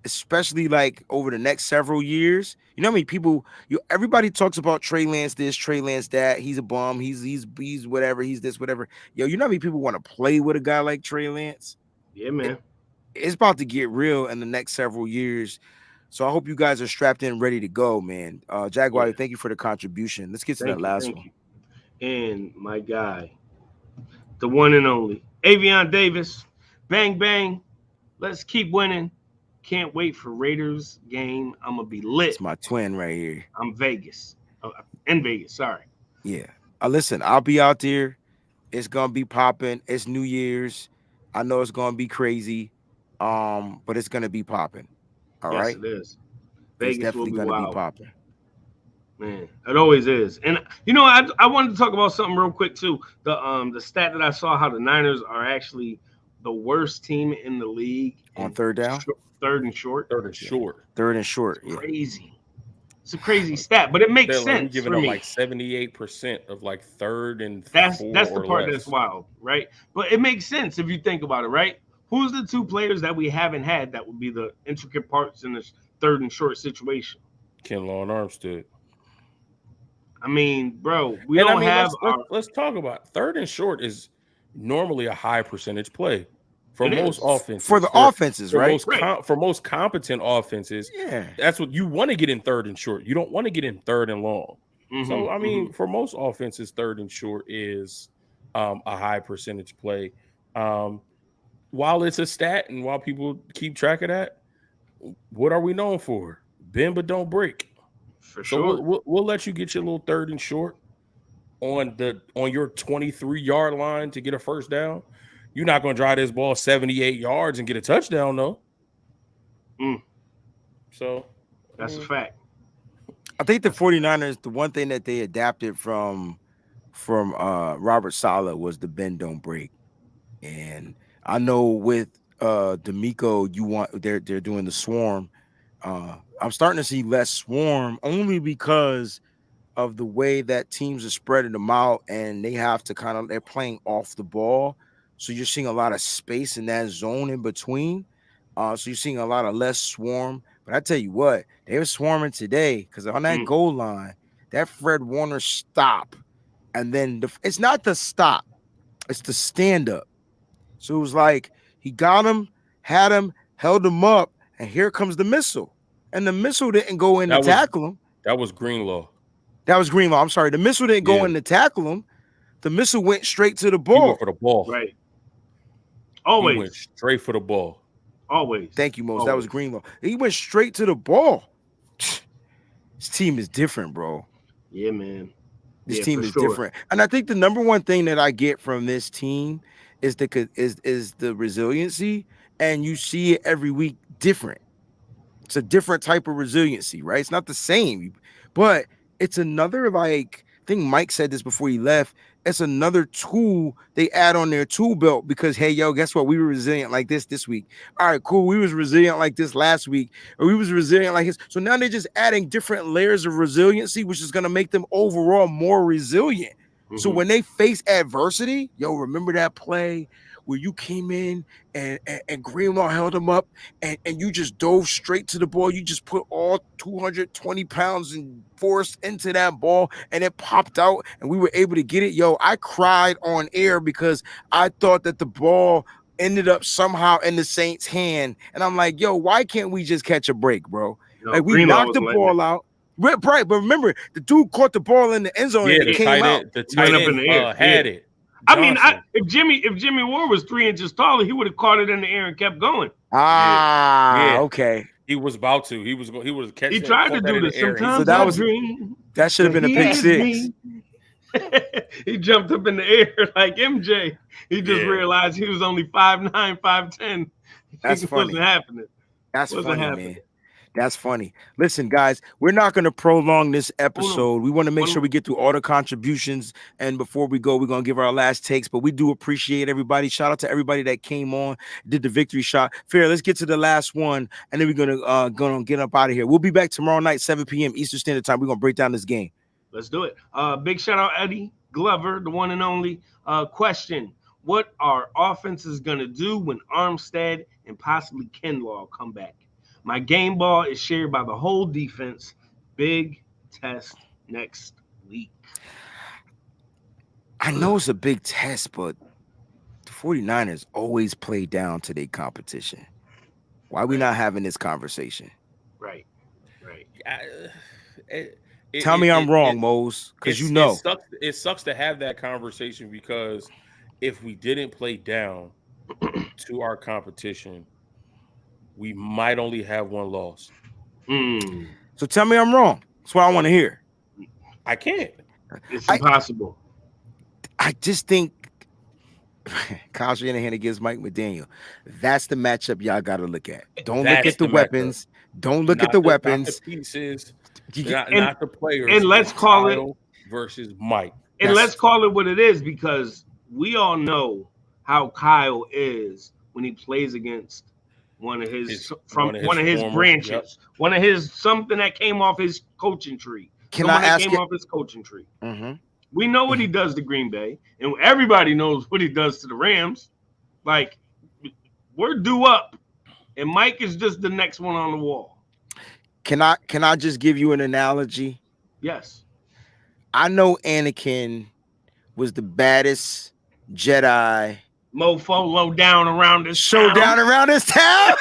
especially like over the next several years, you know how many people everybody talks about Trey Lance this, Trey Lance that, he's a bum, he's whatever, he's this, whatever. Yo, you know how many people want to play with a guy like Trey Lance? Yeah, man. It's about to get real in the next several years. So I hope you guys are strapped in, ready to go, man. Jaguar, thank you for the contribution. Let's get to that last one. And my guy, the one and only Avion Davis. Bang, bang. Let's keep winning. Can't wait for Raiders game. I'm going to be lit. It's my twin right here. I'm Vegas. In Vegas, sorry. Yeah. Listen, I'll be out there. It's going to be popping. It's New Year's. I know it's going to be crazy, but it's going to be popping. All right? Yes, it is. Vegas definitely going to be popping. Man, it always is. And, you know, I wanted to talk about something real quick, too. The stat that I saw, how the Niners are actually the worst team in the league. On third down? Third and short. Yeah. Crazy. It's a crazy stat, but it makes sense. Giving them like 78% of like third and that's the part that's wild, right? But it makes sense if you think about it, right? Who's the two players that we haven't had that would be the intricate parts in this third and short situation? Kinlaw and Armstead. I mean, bro, we don't have. Let's talk about it. Third and short is normally a high percentage play. For most offenses. For the offenses, right? For most competent offenses, that's what you want to get in third and short. You don't want to get in third and long. So, I mean, for most offenses, third and short is a high percentage play. While it's a stat and while people keep track of that, what are we known for? Bend but don't break. For So sure. we'll let you get your little third and short on your 23-yard line to get a first down. You're not going to drive this ball 78 yards and get a touchdown, though. So that's a fact. I think the 49ers, the one thing that they adapted from Robert Saleh was the bend don't break. And I know with DeMeco, they're doing the swarm. I'm starting to see less swarm only because of the way that teams are spreading them out, and they have to they're playing off the ball. So you're seeing a lot of space in that zone in between. So you're seeing a lot of less swarm. But I tell you what, they were swarming today because on that goal line, that Fred Warner stop, and then it's not the stop, it's the stand up. So it was like he got him, had him, held him up, and here comes the missile. And the missile didn't go in to tackle him. That was Greenlaw. That was Greenlaw. I'm sorry. The missile didn't go in to tackle him. The missile went straight to the ball. He went for the ball. Right. Always. He went straight for the ball. Always. Thank you, Mose. That was Greenlaw. He went straight to the ball. This team is different, bro. Yeah, man. This team is different. And I think the number one thing that I get from this team is the resiliency, and you see it every week different. It's a different type of resiliency, right? It's not the same, but it's another, like, I think Mike said this before he left. It's another tool they add on their tool belt because, hey, yo, guess what? We were resilient like this week. All right, cool. We was resilient like this last week, or we was resilient like this. So now they're just adding different layers of resiliency, which is going to make them overall more resilient. Mm-hmm. So when they face adversity, yo, remember that play where you came in and Greenlaw held him up and you just dove straight to the ball. You just put all 220 pounds and force into that ball and it popped out and we were able to get it. Yo, I cried on air because I thought that the ball ended up somehow in the Saints' hand. And I'm like, yo, why can't we just catch a break, bro? No, like we Greenlaw knocked the ball out. Right, but remember, the dude caught the ball in the end zone and it came out. The tight end had it. Johnson. I mean, if Jimmy Ward was 3 inches taller, he would have caught it in the air and kept going. Okay. He was about to. He was catching. He tried to do this sometimes. So that should have been a pick six. He jumped up in the air like MJ. He just realized he was only 5'9", 5'10". That's funny. Wasn't happening. That's funny, man. That's funny. Listen, guys, we're not going to prolong this episode. We want to make sure we get through all the contributions. And before we go, we're going to give our last takes. But we do appreciate everybody. Shout out to everybody that came on, did the victory shot. Fair, let's get to the last one. And then we're going to get up out of here. We'll be back tomorrow night, 7 p.m. Eastern Standard Time. We're going to break down this game. Let's do it. Big shout out, Eddie Glover, the one and only. Question: what are offenses going to do when Armstead and possibly Kinlaw come back? My game ball is shared by the whole defense. Big test next week. I know it's a big test, but the 49ers always play down to their competition. Why are we not having this conversation? Right. Tell me I'm wrong, Mose, because you know. It sucks to have that conversation because if we didn't play down to our competition, we might only have one loss. So tell me I'm wrong. That's what I want to hear. I can't. It's impossible. I just think Kyle Shanahan against Mike McDaniel. That's the matchup y'all got to look at. Don't look at the weapons. Don't look at the weapons. Not the pieces. Not the players. And let's call it versus Mike. And let's call it what it is because we all know how Kyle is when he plays against one of his branches, one of his something that came off his coaching tree. Off his coaching tree. Mm-hmm. We know what he does to Green Bay, and everybody knows what he does to the Rams. Like, we're due up, and Mike is just the next one on the wall. Can I just give you an analogy? Yes. I know Anakin was the baddest Jedi. Mofo low down around this town.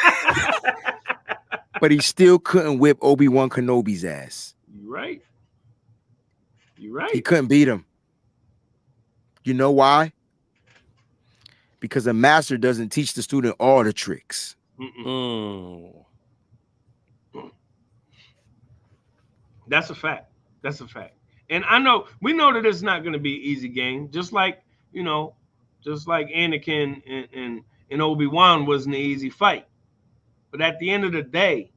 But he still couldn't whip Obi-Wan Kenobi's ass. You're right. He couldn't beat him. You know why? because a master doesn't teach the student all the tricks. That's a fact. That's a fact. And we know that it's not going to be an easy game. Just like Anakin and Obi-Wan wasn't an easy fight. But at the end of the day,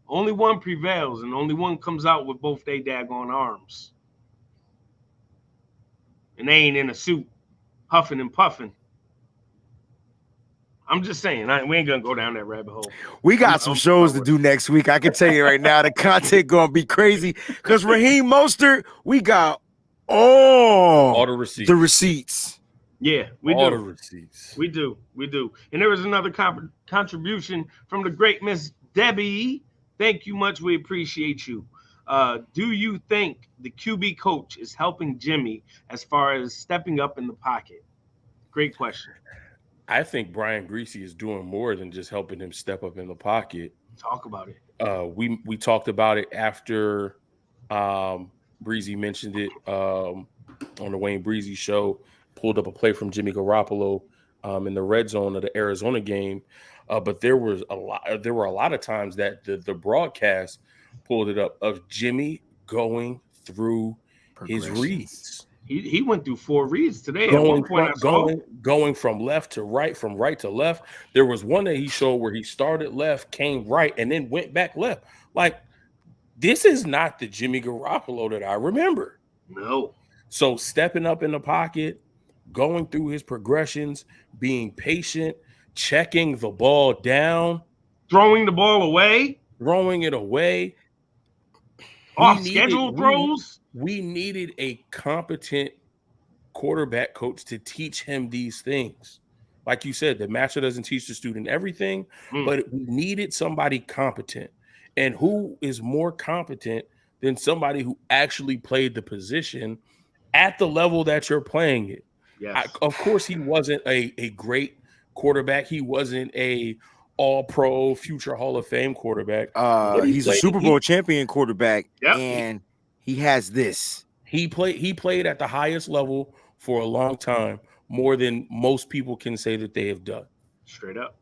only one prevails, and only one comes out with both they daggone arms. And they ain't in a suit, huffing and puffing. I'm just saying, we ain't gonna go down that rabbit hole. We got some shows to do next week. I can tell you right now, the content gonna be crazy. Because Raheem Mostert, we got all the receipts. The receipts. Yeah, we all do. The receipts. We do. And there was another contribution from the great Miss Debbie. Thank you much. We appreciate you. Do you think the QB coach is helping Jimmy as far as stepping up in the pocket? Great question. I think Brian Griese is doing more than just helping him step up in the pocket. Talk about it. We talked about it after Breezy mentioned it on the Wayne Breezy show. Pulled up a play from Jimmy Garoppolo in the red zone of the Arizona game, but there were a lot of times that the broadcast pulled it up of Jimmy going through his reads. He went through 4 reads today. Going from left to right, from right to left. There was one that he showed where he started left, came right, and then went back left. Like, this is not the Jimmy Garoppolo that I remember. No. So stepping up in the pocket, going through his progressions, being patient, checking the ball down, throwing the ball away, throwing it away. Off schedule throws. We needed a competent quarterback coach to teach him these things. Like you said, the master doesn't teach the student everything, but we needed somebody competent. And who is more competent than somebody who actually played the position at the level that you're playing it? Yes. Of course, he wasn't a great quarterback. He wasn't a all-pro, future Hall of Fame quarterback. He's a Super Bowl champion quarterback, and he has this. He played at the highest level for a long time, more than most people can say that they have done. Straight up.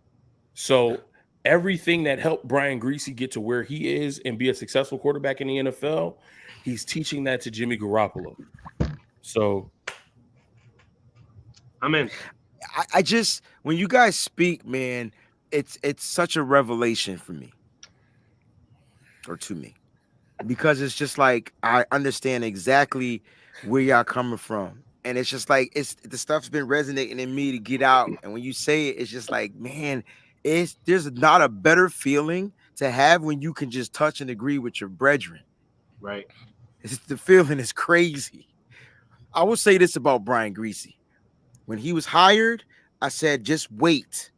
So everything that helped Brian Griese get to where he is and be a successful quarterback in the NFL, he's teaching that to Jimmy Garoppolo. So I'm in. I just, when you guys speak, man, it's such a revelation for me, or to me, because it's just like I understand exactly where y'all coming from, and it's just like the stuff's been resonating in me to get out, and when you say it, it's just like, man, there's not a better feeling to have when you can just touch and agree with your brethren. Right. The feeling is crazy. I will say this about Brian Griese. When he was hired, I said, just wait,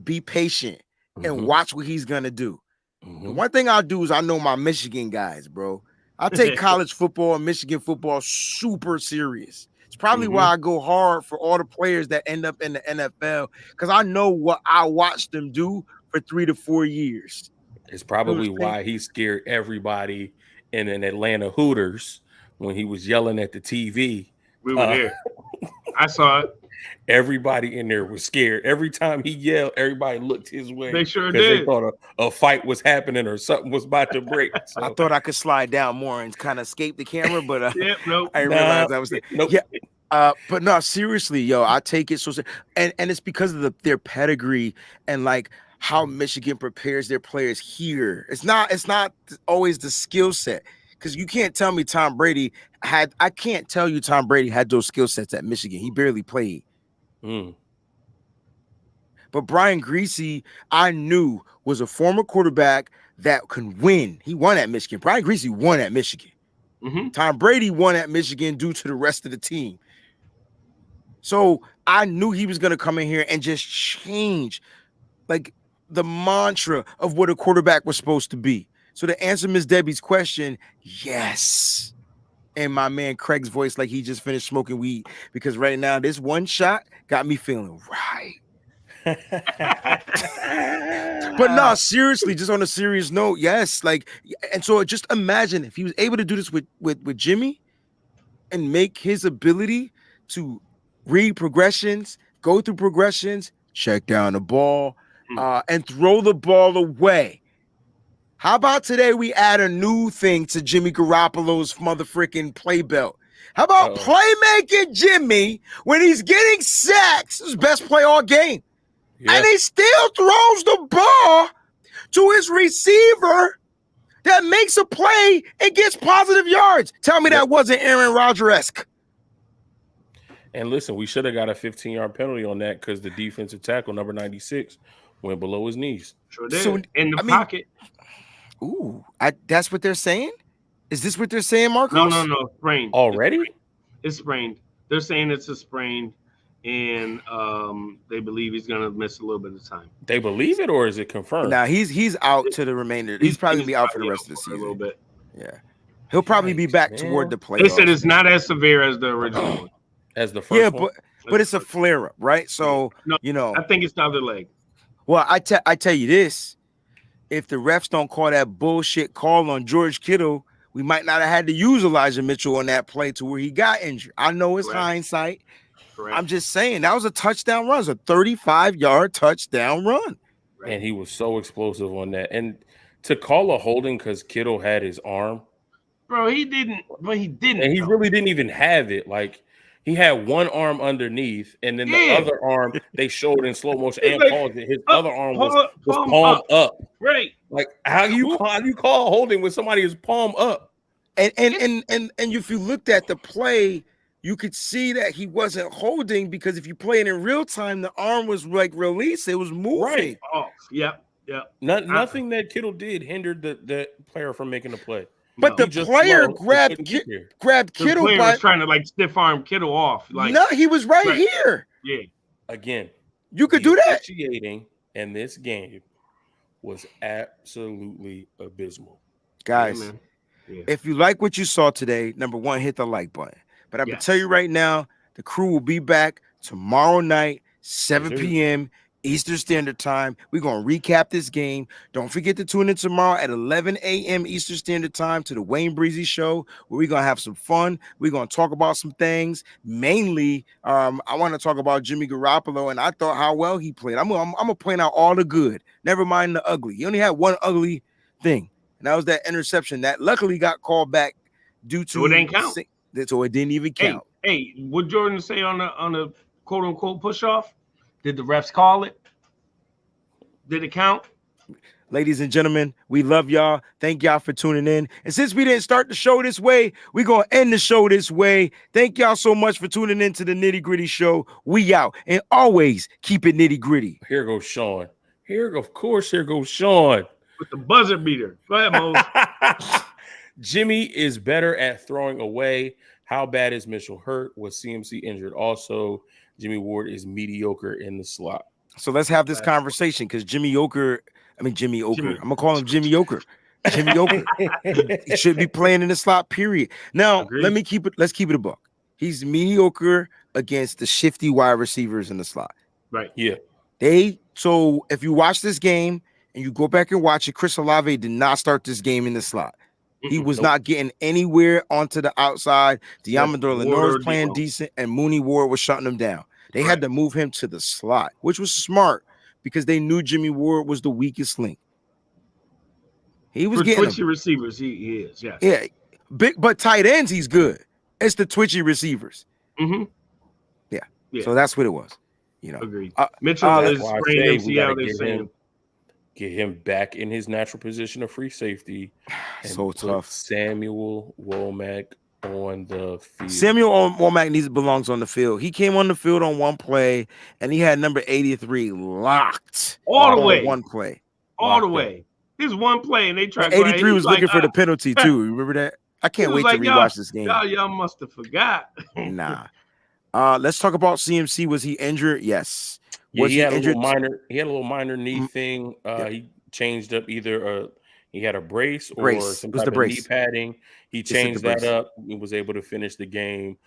be patient, and watch what he's going to do. The one thing I'll do is I know my Michigan guys, bro. I take college football and Michigan football super serious. It's probably why I go hard for all the players that end up in the NFL, because I know what I watched them do for 3 to 4 years. It's probably why he scared everybody in an Atlanta Hooters when he was yelling at the TV. We were there. I saw it. Everybody in there was scared. Every time he yelled, everybody looked his way. They sure did. They thought a fight was happening or something was about to break. So. I thought I could slide down more and kind of escape the camera, but nope. I realized I was there. Nope. Yeah. But no, seriously, yo, I take it so serious. And it's because of their pedigree and like how Michigan prepares their players here. It's not always the skill set. Because you can't tell me Tom Brady had those skill sets at Michigan. He barely played. But Brian Griese, I knew, was a former quarterback that can win. He won at Michigan. Brian Griese won at Michigan. Tom Brady won at Michigan due to the rest of the team. So I knew he was going to come in here and just change like the mantra of what a quarterback was supposed to be. So to answer Miss Debbie's question, yes. And my man Craig's voice like he just finished smoking weed, because right now this one shot got me feeling right. But no, seriously, just on a serious note, yes. Like, and so just imagine if he was able to do this with Jimmy and make his ability to read progressions, go through progressions, check down the ball, and throw the ball away. How about today we add a new thing to Jimmy Garoppolo's motherfucking play belt? How about playmaking Jimmy when he's getting sacks, his best play all game, and he still throws the ball to his receiver that makes a play and gets positive yards? Tell me that wasn't Aaron Rodgers-esque. And listen, we should have got a 15-yard penalty on that because the defensive tackle, number 96, went below his knees. Sure did. So, in the pocket. Ooh, that's what they're saying? Is this what they're saying, Marcos? No. Sprained. Already? It's sprained. They're saying it's a sprain, and they believe he's going to miss a little bit of time. They believe it, or is it confirmed? Nah, he's out to the remainder. He's probably going to be out for the rest of the season. A little bit. Yeah. He'll probably be back toward the playoffs. They said it's not as severe as the original one. As the first one? But it's a flare-up, right? So, I think it's the other leg. Well, I tell you this. If the refs don't call that bullshit call on George Kittle, we might not have had to use Elijah Mitchell on that play to where he got injured. I know it's hindsight. Correct. I'm just saying that was a touchdown run. It was a 35-yard touchdown run. And he was so explosive on that. And to call a holding because Kittle had his arm. Bro, he didn't. But he didn't. And he really didn't even have it. Like, he had one arm underneath, and then the other arm they showed in slow motion and paused it. His other arm was palm up. Right. Like, how you call holding when somebody is palm up? And if you looked at the play, you could see that he wasn't holding because if you play it in real time, the arm was like released. It was moving. Right. Oh, yeah. Nothing that Kittle did hindered the player from making the play. But the player grabbed Kittle. The player was trying to like stiff arm Kittle off. Like, no, he was right here. Yeah. Again, you could do that. Officiating in this game was absolutely abysmal. Guys, if you like what you saw today, number one, hit the like button. But I'm gonna tell you right now, the crew will be back tomorrow night, 7 p.m. Eastern Standard Time. We're going to recap this game. Don't forget to tune in tomorrow at 11 a.m. Eastern Standard Time to the Wayne Breezy Show, where we're going to have some fun. We're going to talk about some things. Mainly, I want to talk about Jimmy Garoppolo, and I thought how well he played. I'm going to point out all the good. Never mind the ugly. He only had one ugly thing, and that was that interception that luckily got called back due to it didn't count. So it didn't even count. Hey, what Jordan say on the quote-unquote push-off? Did the refs call it? Did it count? Ladies and gentlemen, we love y'all. Thank y'all for tuning in. And since we didn't start the show this way, we're going to end the show this way. Thank y'all so much for tuning in to the Nitty Gritty Show. We out. And always keep it nitty gritty. Here goes Sean. Here goes Sean. With the buzzer beater. Go ahead, Mo. Jimmy is better at throwing away. How bad is Mitchell hurt? Was CMC injured? Also, Jimmy Ward is mediocre in the slot. So let's have this conversation because Jimmy Oker. I'm gonna call him Jimmy Oker. Jimmy Oker. He should be playing in the slot. Period. Now let's keep it a buck. He's mediocre against the shifty wide receivers in the slot. Right. Yeah. So if you watch this game and you go back and watch it, Chris Olave did not start this game in the slot. He was not getting anywhere onto the outside. Deommodore Lenoir was playing decent, and Mooney Ward was shutting him down. They had to move him to the slot, which was smart because they knew Jimmy Ward was the weakest link. He was getting twitchy receivers. He is, yes. Yeah, big, but tight ends, he's good. It's the twitchy receivers. Mm-hmm. Yeah. So that's what it was. Agreed. Mitchell is spraying MCL. They're saying. Get him back in his natural position of free safety. And so tough. Samuel Womack on the field. Samuel Womack belongs on the field. He came on the field on one play, and he had number 83 locked all the way. One play, all the way. This one play, and they tried. 83 was looking for the penalty too. Remember that? I can't wait to rewatch this game. Y'all must have forgot. Nah. Let's talk about CMC. Was he injured? Yes. Yeah, he had a little minor knee thing. He changed up either he had a brace or some type of knee padding. He changed that up. He was able to finish the game.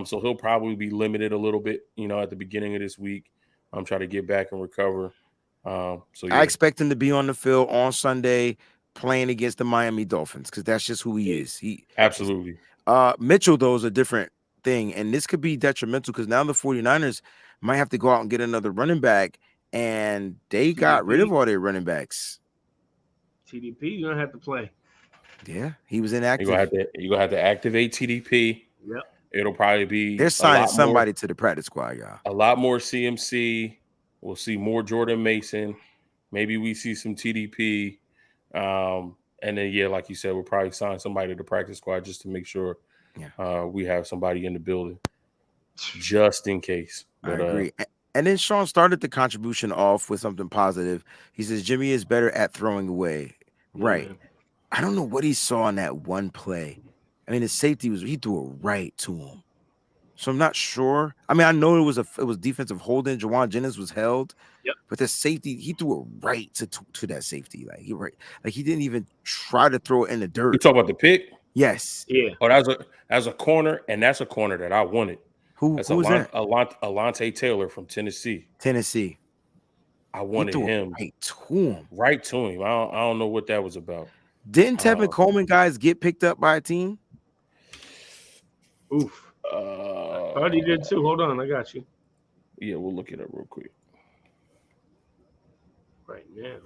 So he'll probably be limited a little bit, at the beginning of this week. Try to get back and recover. I expect him to be on the field on Sunday playing against the Miami Dolphins because that's just who he is. Absolutely. Mitchell, though, is a different thing, and this could be detrimental because now the 49ers might have to go out and get another running back, and they got rid of all their running backs. TDP, you're gonna have to play. Yeah, he was inactive. You're gonna have to activate TDP. Yep. It'll probably be They're signing somebody to the practice squad, y'all. A lot more CMC. We'll see more Jordan Mason. Maybe we see some TDP. And then, yeah, like you said, we'll probably sign somebody to the practice squad just to make sure we have somebody in the building just in case. But, I agree. And then Sean started the contribution off with something positive. He says Jimmy is better at throwing away. Right. I don't know what he saw in that one play. I mean, his safety he threw it right to him. So I'm not sure. I mean, I know it was defensive holding. Jawan Jennings was held. Yep. But the safety, he threw it right to that safety. Like he didn't even try to throw it in the dirt. You talk about the pick? Yes. Yeah. Oh, that was a corner, and that's a corner that I wanted. Who was that? Alontae Taylor from Tennessee. I wanted him. Right to him. I don't know what that was about. Didn't Tevin Coleman guys get picked up by a team? Oof. I thought he did too. Hold on, I got you. Yeah, we'll look it up real quick. Right now.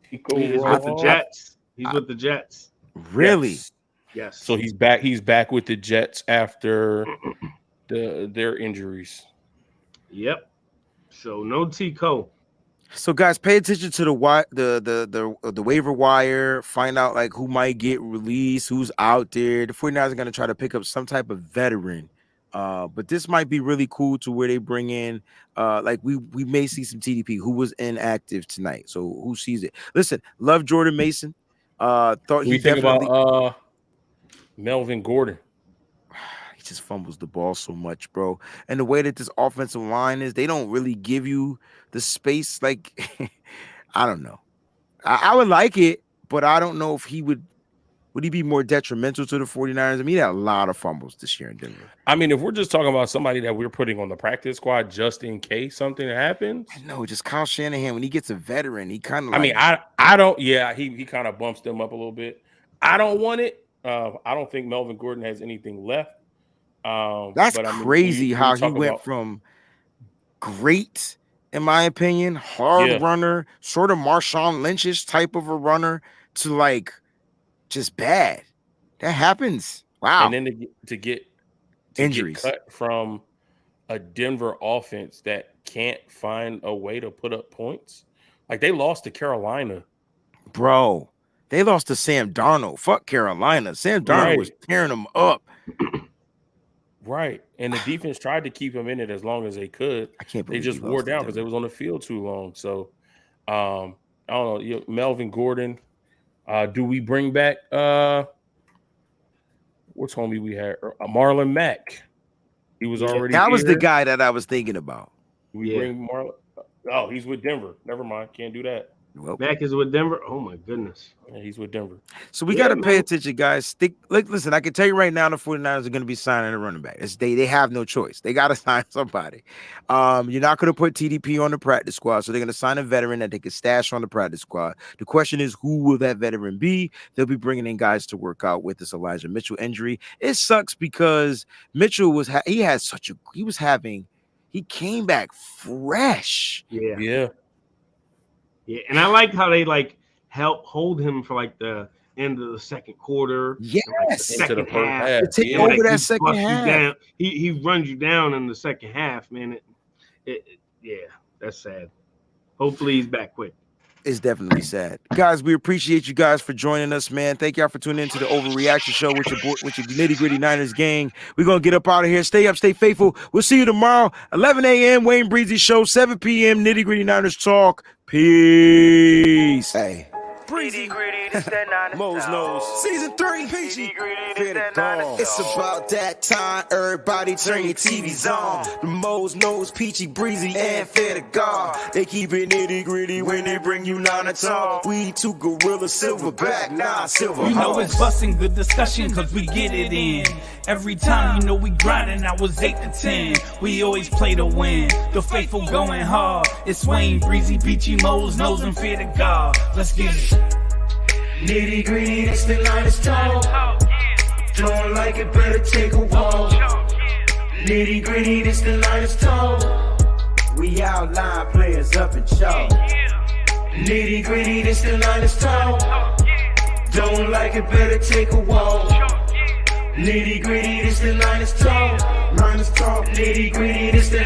He's with the Jets. He's with the Jets. Really? Yes. So he's back. He's back with the Jets after their injuries. Yep. So no Tico. So guys, pay attention to the waiver wire. Find out like who might get released, who's out there. The 49ers are going to try to pick up some type of veteran. But this might be really cool to where they bring in like we may see some TDP who was inactive tonight. So who sees it? Listen, love Jordan Mason. Thought he think about Melvin Gordon. He just fumbles the ball so much, bro. And the way that this offensive line is, they don't really give you the space. Like, I don't know. I would like it, but I don't know if he would he be more detrimental to the 49ers? I mean, he had a lot of fumbles this year in Denver. I mean, if we're just talking about somebody that we're putting on the practice squad just in case something happens. I know, just Kyle Shanahan, when he gets a veteran, he kind of I mean, I don't, yeah, he kind of bumps them up a little bit. I don't want it. I don't think Melvin Gordon has anything left. That's crazy how he went from great, in my opinion, hard runner, sort of Marshawn Lynch-ish type of a runner, to like just bad. That happens. Wow. And then to get injuries cut from a Denver offense that can't find a way to put up points. Like, they lost to Carolina. Bro, they lost to Sam Darnold. Fuck Carolina. Sam Darnold was tearing them up. Right. And the defense tried to keep him in it as long as they could. I can't believe they just wore down because they was on the field too long. So, I don't know. Melvin Gordon. Do we bring back what's homie we had? Marlon Mack. He was already That was the guy that I was thinking about. We bring Marlon. Oh, he's with Denver. Never mind. Can't do that. Well, Mack is with Denver. Oh my goodness. Yeah, he's with Denver. So we got to pay attention, guys. Listen, I can tell you right now, the 49ers are going to be signing a running back. They have no choice. They got to sign somebody. You're not going to put TDP on the practice squad, so they're going to sign a veteran that they can stash on the practice squad. The question is, who will that veteran be? They'll be bringing in guys to work out with this Elijah Mitchell injury. It sucks because Mitchell he came back fresh. Yeah, and I like how they help hold him for the end of the second quarter. Yes, the second half. Take over that second half. He runs you down in the second half, man. That's sad. Hopefully he's back quick. It's definitely sad. Guys, we appreciate you guys for joining us, man. Thank y'all for tuning into the Overreaction Show with your Nitty Gritty Niners gang. We're going to get up out of here. Stay up, stay faithful. We'll see you tomorrow, 11 a.m. Wayne Breezy Show, 7 p.m. Nitty Gritty Niners Talk. Peace. Hey. Breezy, Mo's Nose, Season 3, Peachy, it's about that time, everybody turn your TVs on. The Mo's Nose, Peachy, Breezy, and Fair to God. They keep it nitty gritty when they bring you Nana Talk. We two gorilla, silverback, silver. You know it's busting the discussion cause we get it in. Every time we grinding, I was 8 to 10. We always play to win, the faithful going hard. It's Wayne, Breezy, Peachy, Mo's Nose, and Fair to God. Let's get it. Nitty gritty, it's the Niners Talk. Don't like it, better take a walk. Nitty gritty, this the Niners talk. We outline players up in chalk. Nitty gritty, this the Niners talk. Don't like it, better take a walk. Nitty gritty, this the Niners talk. Niners talk. Nitty gritty, this the